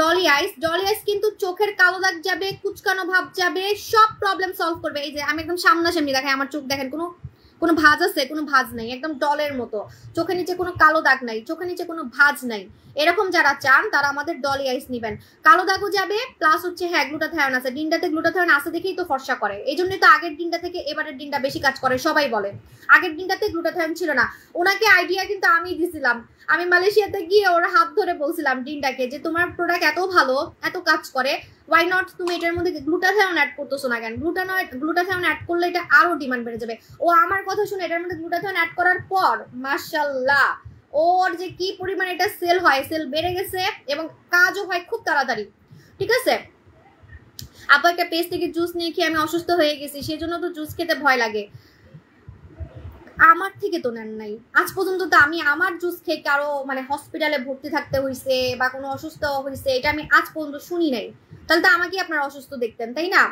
ডলি আইস। ডলি আইস কিন্তু চোখের কালো দাগ যাবে, কুচকানো ভাব যাবে, সব প্রবলেম সলভ করবে। এই যে আমি একদম সামনাসামনি দেখাই, আমার চোখ দেখেন, কোনো ভাঁজ আছে? কোনো ভাঁজ নাই, একদম ডলের মতো। চোখের নিচে কোনো কালো দাগ নাই, চোখের নিচে কোনো ভাঁজ নাই। এরকম যারা চান তারা আমাদের ডলি আইস নিবেন। কালো দাগও যাবে, প্লাস হচ্ছে হ্যাঁ গ্লুটাথায়ন আছে, ডিনটাতে গ্লুটাথায়ন আছে দেখেই তো ফর্সা করে। এই জন্যই তো আগের ডিনটা থেকে এবারের ডিনটা বেশি কাজ করে, সবাই বলে। আগের ডিনটাতে গ্লুটাথায়ন ছিল না, ওনাকে আইডিয়া কিন্তু আমি দিছিলাম। আমি মালয়েশিয়াতে গিয়ে ওর হাত ধরে বলছিলাম ডিনটাকে যে তোমার প্রোডাক্ট এত ভালো, এত কাজ করে, ওয়াই নট তুমি এটার মধ্যে গ্লুটাথায়ন অ্যাড করতেছো না কেন? গ্লুটাথায়ন অ্যাড করলে এটা আরো ডিমান্ড বেড়ে যাবে। ও আমার কথা শুনে এটার মধ্যে গ্লুটাথায়ন অ্যাড করার পর মাশাআল্লাহ ওর যে কি পরিমাণে এটা সেল হয়, সেল বেড়ে গেছে এবং কাজও হয় খুব তাড়াতাড়ি, ঠিক আছে। আপু একটা পেজ থেকে জুস নিয়ে খেয়ে আমি অসুস্থ হয়ে গেছি, সেজন্য তো জুস খেতে ভয় লাগে। আমার থেকে তো নেন নাই আজ পর্যন্ত, তো আমি আমার জুস খেয়ে কারো মানে হসপিটালে ভর্তি থাকতে হয়েছে বা কোনো অসুস্থ হয়েছে এটা আমি আজ পর্যন্ত শুনি নাই। তাহলে তো আমাকে আপনারা অসুস্থ দেখতেন, তাই না?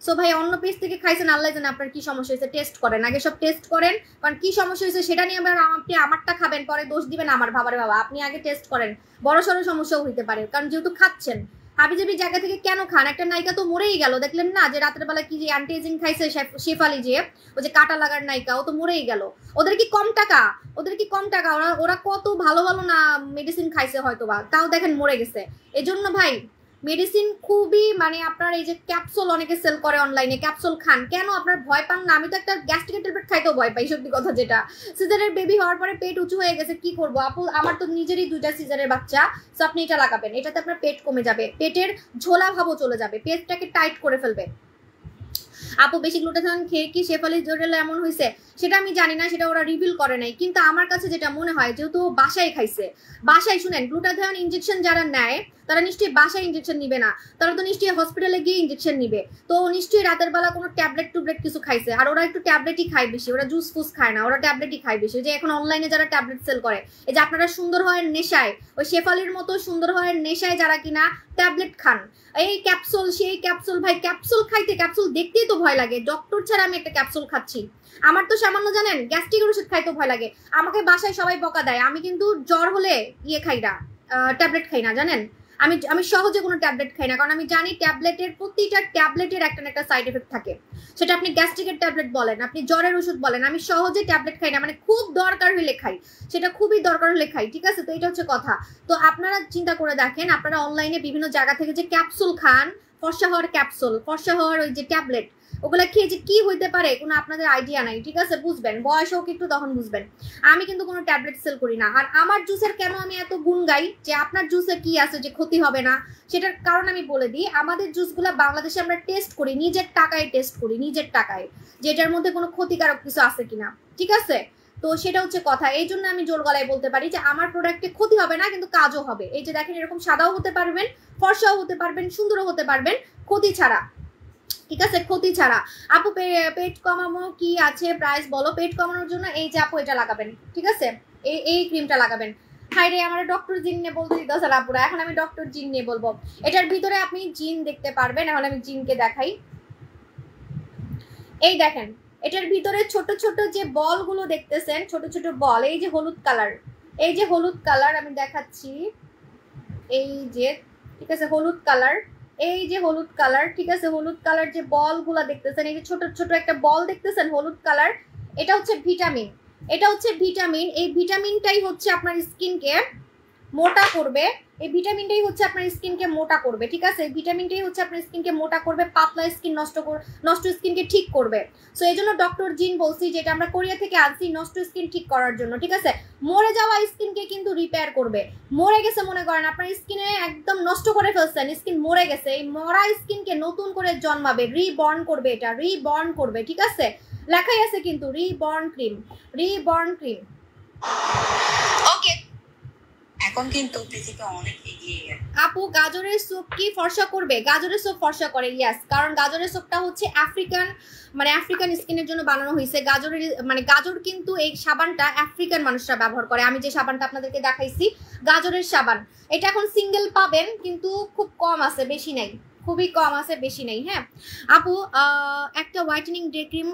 সো ভাই অন্য পেজ থেকে খাইছেন, আল্লাহ জানে আপনার কি সমস্যা হয়েছে, টেস্ট করেন আগে, সব টেস্ট করেন। কারণ কি সমস্যা হয়েছে সেটা নিয়ে আপনি আমারটা খাবেন, পরে দোষ দিবেন আমার। বাবারে বাবা, আপনি আগে টেস্ট করেন, বড় সড়ো সমস্যাও হইতে পারে। কারণ যেহেতু খাচ্ছেন হাবিজাবি জায়গা থেকে কেন খান? একটা নায়িকা তো মরেই গেল, দেখলেন না যে রাতের বেলা কি যে অ্যান্টি এজিং খাইছে শেফালি, যে ওই যে কাটা লাগার নায়িকা, ও তো মরেই গেল। ওদের কি কম টাকা? ওদের কি কম টাকা? ওরা কত ভালো ভালো না মেডিসিন খাইছে হয়তো বা, তাও দেখেন মরে গেছে। এজন্য ভাই মেডিসিন খুবই মানে আপনার এই যে ক্যাপসুল অনেকে সেল করে অনলাইনে, ক্যাপসুল খান কেন? আপনার ভয় পান না? আমি তো একটা গ্যাস্ট্রিকের ট্যাবলেট খাইতেও ভয় পাই, সত্যি কথা যেটা। সিজারের বেবি হওয়ার পরে পেট উঁচু হয়ে গেছে, কি করবো আপু? আমার তো নিজেরই 2টা সিজারের বাচ্চা। সো আপনি এটা লাগাবেন, এটাতে আপনার পেট কমে যাবে, পেটের ঝোলা ভাবও চলে যাবে, পেটটাকে টাইট করে ফেলবে। আপু বেশি গ্লুটাথিয়ন খেয়ে কি শেফালি জোরেল এমন হয়েছে সেটা আমি জানি না, সেটা ওরা রিভিল করে নাই। কিন্তু আমার কাছে যেটা মনে হয়, যেহেতু বাসায় খাইছে, বাসায় শুনেন গ্লুটাথিয়ন ইনজেকশন যারা নেয় তারা নিশ্চয়ই বাসায় ইনজেকশন নিবে না, তারা তো নিশ্চয়ই হসপিটালে গিয়ে ইনজেকশন নিবে। তো নিশ্চয়ই রাতের বেলা কোনো ট্যাবলেট টুবলেট কিছু খাইছে। আর ওরা একটু ট্যাবলেটই খায় বেশি, ওরা জুস ফুস খায় না, ওরা ট্যাবলেটই খায় বেশি। যে এখন অনলাইনে যারা ট্যাবলেট সেল করে, এই যে আপনারা সুন্দর হওয়ার নেশায়, ওই শেফালির মতো সুন্দর হওয়ার নেশায় যারা কিনা ট্যাবলেট খান, এই ক্যাপসুল সেই ক্যাপসুল, ভাই ক্যাপসুল খাইতে, ক্যাপসুল দেখতেই তো ভয় লাগে। ডক্টর ছাড়া আমি একটা ক্যাপসুল খাচ্ছি, আমার তো সামান্য জানেন গ্যাস্ট্রিকের ওষুধ খাইতে ভয় লাগে। আমাকে বাসায় সবাই বকা দেয়, আমি কিন্তু জ্বর হলে খাই না, ট্যাবলেট খাই না, জানেন। আমি সহজে কোনো ট্যাবলেট খাই না, কারণ আমি জানি ট্যাবলেটের প্রতিটা ট্যাবলেটের একটা না একটা সাইড এফেক্ট থাকে। সেটা আপনি গ্যাস্ট্রিকের ট্যাবলেট বলেন, আপনি জ্বরের ওষুধ বলেন, আমি সহজে ট্যাবলেট খাই না, মানে খুব দরকার হলে খাই, সেটা খুবই দরকার হলে খাই, ঠিক আছে। তো এটা হচ্ছে কথা। তো আপনারা চিন্তা করে দেখেন, আপনারা অনলাইনে বিভিন্ন জায়গা থেকে যে ক্যাপসুল খান, ফর্সা হওয়ার ক্যাপসুল, ফর্সা হওয়ার ওই যে ট্যাবলেট, ওগুলা খেয়ে যে কি হইতে পারে কোনো আপনাদের আইডিয়া নাই, ঠিক আছে। বুঝবেন, বয়স হোক একটু তখন বুঝবেন। আমি কিন্তু কোনো ট্যাবলেট সেল করি না। আর আমার জুসের কেন আমি এত গুণ গাই যে আপনার জুসে কি আছে যে ক্ষতি হবে না, সেটার কারণ আমি বলে দিই। আমাদের জুসগুলো বাংলাদেশে আমরা টেস্ট করি, নিজের টাকায় টেস্ট করি, নিজের টাকায়, যে এটার মধ্যে কোনো ক্ষতিকারক কিছু আছে কিনা, ঠিক আছে। তো সেটা হচ্ছে কথা। এই জন্য আমি জোর গলায় বলতে পারি যে আমার প্রোডাক্টে ক্ষতি হবে না, কিন্তু কাজও হবে। এই যে দেখেন, এরকম সাদাও হতে পারবেন, ফর্সাও হতে পারবেন, সুন্দরও হতে পারবেন, ক্ষতি ছাড়া, ঠিক আছে, ক্ষতি ছাড়া। আপু পেট কমানো কি আছে প্রাইস বলো? পেট কমানোর জন্য এই যে আপু এটা লাগাবেন, ঠিক আছে, এই ক্রিমটা লাগাবেন। হাই রে, আমার ডক্টর জিন নিয়ে বলতে দিতেছে আপুরা, এখন আমি ডক্টর জিন নিয়ে বলবো। এটার ভিতরে আপনি জিন দেখতে পারবেন। এখন আমি জিনকে দেখাই, এই দেখেন এটার ভিতরে ছোট ছোট যে বলগুলো দেখতেছেন, ছোট ছোট বল, এই যে হলুদ কালার, এই যে হলুদ কালার আমি দেখাচ্ছি, এই যে, ঠিক আছে, হলুদ কালার, এই যে হলুদ কালার, ঠিক আছে, হলুদ কালার যে বলগুলা দেখতেছেন, এই যে ছোট ছোট একটা বল দেখতেছেন হলুদ কালার, এটা হচ্ছে ভিটামিন, এটা হচ্ছে ভিটামিন। এই ভিটামিনটাই হচ্ছে আপনার স্কিনকে মোটা করবে, এই ভিটামিনটাই হচ্ছে আপনার স্কিনকে মোটা করবে, ঠিক আছে। এই ভিটামিনটাই হচ্ছে আপনার স্কিনকে মোটা করবে, পাতলা স্কিন নষ্ট স্কিনকে ঠিক করবে। সো এই জন্য ডক্টর জিন বলছি, যেটা আমরা কোরিয়া থেকে আনছি নষ্ট স্কিন ঠিক করার জন্য, ঠিক আছে। মরে যাওয়া স্কিনকে কিন্তু রিপেয়ার করবে। মরে গেছে মনে করেন আপনার স্কিনে একদম নষ্ট করে ফেলছেন, স্কিন মরে গেছে, এই মরা স্কিনকে নতুন করে জন্মাবে, রিবর্ন করবে, এটা রিবর্ন করবে, ঠিক আছে। লেখাই আছে কিন্তু রিবর্ন ক্রিম, রিবর্ন ক্রিম। ওকে, এখন কিন্তু পৃথিবী অনেক এগিয়ে গেছে। আপু গাজরের স্যুপ কি ফর্সা করবে? গাজরের স্যুপ ফর্সা করে, ইয়েস, কারণ গাজরের স্যুপটা হচ্ছে আফ্রিকান স্কিনের জন্য বানানো হয়েছে। গাজর কিন্তু এই সাবানটা আফ্রিকান মানুষরা ব্যবহার করে। আমি যে সাবানটা আপনাদেরকে দেখাইছি গাজরের সাবান, এটা এখন সিঙ্গেল পাবেন, কিন্তু খুব কম আছে, বেশি নেই, খুবই কম আছে, বেশি নেই। হ্যাঁ আপু, একটা হোয়াইটেনিং ডে ক্রিম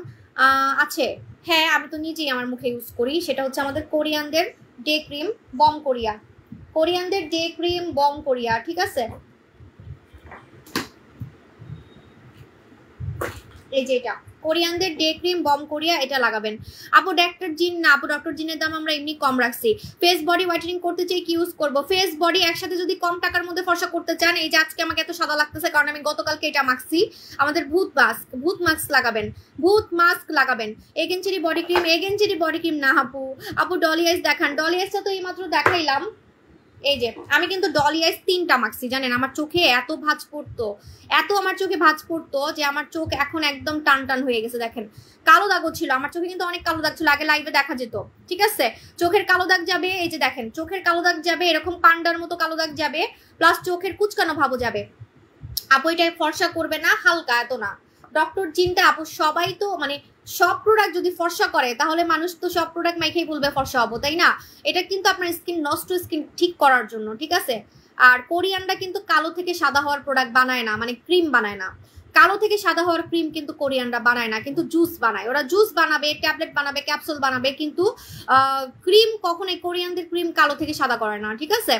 আছে, হ্যাঁ আমি তো নিজেই আমার মুখে ইউজ করি, সেটা হচ্ছে আমাদের কোরিয়ানদের ডে ক্রিম বম কোরিয়া, কোরিয়ানদের ডে ক্রিম বম কোরিয়া, ঠিক আছে। এই যে এটা কোরিয়ানদের ডে ক্রিম বম কোরিয়া, এটা লাগাবেন। আপু ডক্টর জিন না, আপু ডক্টর জিনের দাম আমরা এমনি কম রাখছি। ফেস বডি হোয়াইটেনিং করতে চাই, কি ইউজ করবো? ফেস বডি একসাথে যদি কম টাকার মধ্যে ফর্সা করতে চান, এই যে আজকে আমাকে এত সাদা লাগতেছে কারণ আমি গতকালকে এটা মাখছি, আমাদের ভূত মাস্ক লাগাবেন, ভূত মাস্ক লাগাবেন। এগেনচেরি বডি ক্রিম, এগেনচেরি বডি ক্রিম না আপু, আপু ডলি আইস দেখান। ডলি আইসটা তো এইমাত্র দেখাইলাম, এই যে আমি কিন্তু ডলি আইস 3টা মাখছি, জানেন আমার চোখে এত ভাঁজ পড়তো, আমার চোখে ভাঁজ পড়তো যে আমার চোখ এখন একদম টান টান হয়ে গেছে। দেখেন কালো দাগও ছিল আমার চোখে, কিন্তু অনেক কালো দাগ ছিল, আগে লাইভে দেখা যেত। ঠিক আছে, চোখের কালো দাগ যাবে, এই যে দেখেন চোখের কালো দাগ যাবে, এরকম পান্ডার মতো কালো দাগ যাবে, প্লাস চোখের কুচকানো ভাবও যাবে। আপু এটা ফর্সা করবে না, হালকা, এত না। ডক্টর জিনটা আপু সবাই তো মানে সব প্রোডাক্ট যদি ফর্সা করে তাহলে মানুষ তো সব প্রোডাক্ট মাইকেই বলবে ফর্সা হবো, তাই না? এটা কিন্তু আপনার স্কিন নষ্ট, স্কিন ঠিক করার জন্য, ঠিক আছে? আর কোরিয়ানরা কিন্তু কালো থেকে সাদা হওয়ার প্রোডাক্ট বানায় না, মানে ক্রিম বানায় না। কালো থেকে সাদা হওয়ার ক্রিম কিন্তু কোরিয়ানরা বানায় না, কিন্তু জুস বানায়। ওরা জুস বানাবে, ট্যাবলেট বানাবে, ক্যাপসুল বানাবে, কিন্তু ক্রিম কখনোই কোরিয়ানদের ক্রিম কালো থেকে সাদা করে না, ঠিক আছে?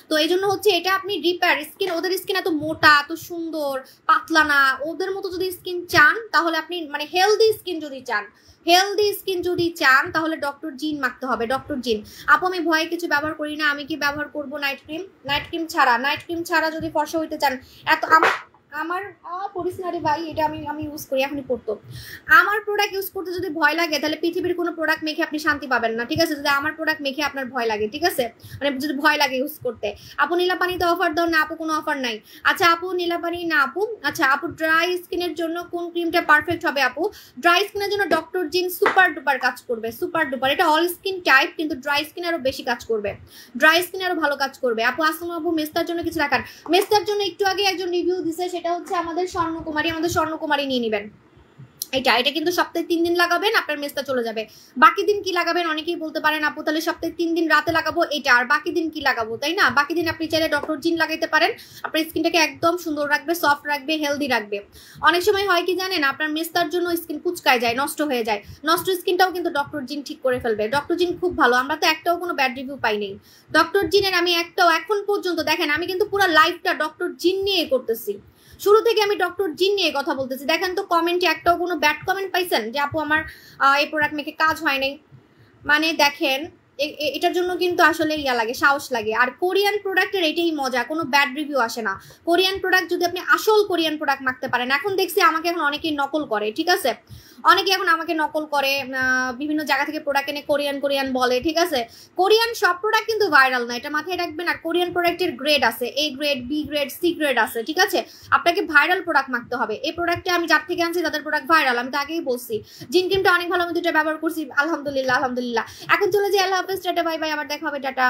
তো এই জন্য হচ্ছে এটা আপনি রিপেয়ার স্কিন, ওদের স্কিন এত মোটা, এত সুন্দর, পাতলা না। ওদের মতো যদি স্কিন চান তাহলে আপনি মানে হেলদি স্কিন যদি চান তাহলে ডক্টর জিন মাখতে হবে, ডক্টর জিন। আপু আমি ভয়ে কিছু ব্যবহার করি না, আমি কি ব্যবহার করব নাইট ক্রিম ছাড়া যদি ফর্সা হইতে চান। এত আমার পরিসনারি ভাই, এটা আমি ইউজ করি, এখনই পড়তো। আমার প্রোডাক্ট ইউজ করতে যদি ভয় লাগে তাহলে পৃথিবীর কোনো প্রোডাক্ট মেখে আপনি শান্তি পাবেন না, ঠিক আছে? যদি আমার প্রোডাক্ট মেখে আপনার ভয় লাগে, ঠিক আছে, মানে যদি ভয় লাগে ইউজ করতে। আপু নীলাপানিতে অফার দাও না? আপু কোনো অফার নাই। আচ্ছা আপু নীলাপানি না আপু। আচ্ছা আপু ড্রাই স্কিনের জন্য কোন ক্রিমটা পারফেক্ট হবে? আপু ড্রাই স্কিনের জন্য ডক্টর জিন সুপার ডুপার কাজ করবে, সুপার ডুপার। এটা অল স্কিন টাইপ, কিন্তু ড্রাই স্কিন আরো বেশি কাজ করবে, ড্রাই স্কিন আরো ভালো কাজ করবে। আপু আসলাম আপু মেস্তার জন্য কিছু রাখার। মেস্তার জন্য একটু আগে একজন রিভিউ দিছে, সেটা হচ্ছে আমাদের স্বর্ণকুমারী নিয়ে নেবেন। এটা কিন্তু সপ্তাহে 3 দিন লাগাবেন, আপনার মেস্তা চলে যাবে। বাকি দিন কি লাগাবেন অনেকেই বলতে পারেন আপু তাহলে সপ্তাহে 3 দিন রাতে লাগাবো এটা, আর বাকি দিন কি লাগাবো, তাই না? বাকি দিন আপনি চাইলে ডক্টর জিন লাগাইতে পারেন, আপনার স্কিনটাকে একদম সুন্দর রাখবে, সফট রাখবে, হেলদি রাখবে। অনেক সময় হয় কি জানেন, আপনার মেস্তার জন্য স্কিন কুচকায় যায়, নষ্ট হয়ে যায়, নষ্ট স্কিনটাও কিন্তু ডক্টর জিন ঠিক করে ফেলবে। ডক্টর জিন খুব ভালো, আমরা তো একটাও কোনো ব্যাড রিভিউ পাই নাই ডক্টর জিনের। আমি একটাও এখন পর্যন্ত, দেখেন আমি কিন্তু পুরো লাইফটা ডক্টর জিন নিয়ে করতেছি, শুরু থেকে আমি ডক্টর জিন নিয়ে কথা বলতেছি। দেখেন তো কমেন্টে একটাও কোনো ব্যাড কমেন্ট পাইছেন যে আপু আমার এই প্রোডাক্ট মেখে কাজ হয় নাই? মানে দেখেন এটার জন্য কিন্তু আসলে লাগে, সাহস লাগে। আর কোরিয়ান প্রোডাক্টের এটাই মজা, কোনো ব্যাড রিভিউ আসে না। কোরিয়ান প্রোডাক্ট যদি আপনি আসল কোরিয়ান প্রোডাক্ট মাখতে পারেন। এখন দেখছি আমাকে এখন অনেকেই নকল করে, ঠিক আছে, অনেকে এখন আমাকে নকল করে, বিভিন্ন জায়গা থেকে প্রোডাক্ট এনে কোরিয়ান বলে, ঠিক আছে? কোরিয়ান সব প্রোডাক্ট কিন্তু ভাইরাল না, এটা মাথায় রাখবেন। আর কোরিয়ান প্রোডাক্টের গ্রেড আছে, A grade, B grade, C grade আছে, ঠিক আছে? আপনাকে ভাইরাল প্রোডাক্ট মাখতে হবে। এই প্রোডাক্টটা আমি যার থেকে আনছি তাদের প্রোডাক্ট ভাইরাল, আমি তো আগেই বলছি। জিন ক্রিমটা অনেক ভালো, আমি দুটো ব্যবহার করছি, আলহামদুলিল্লাহ। এখন চলে যাই, আল্লাহ হাফেজ, টাটা বাই বাই, আবার দেখা হবে, টাটা।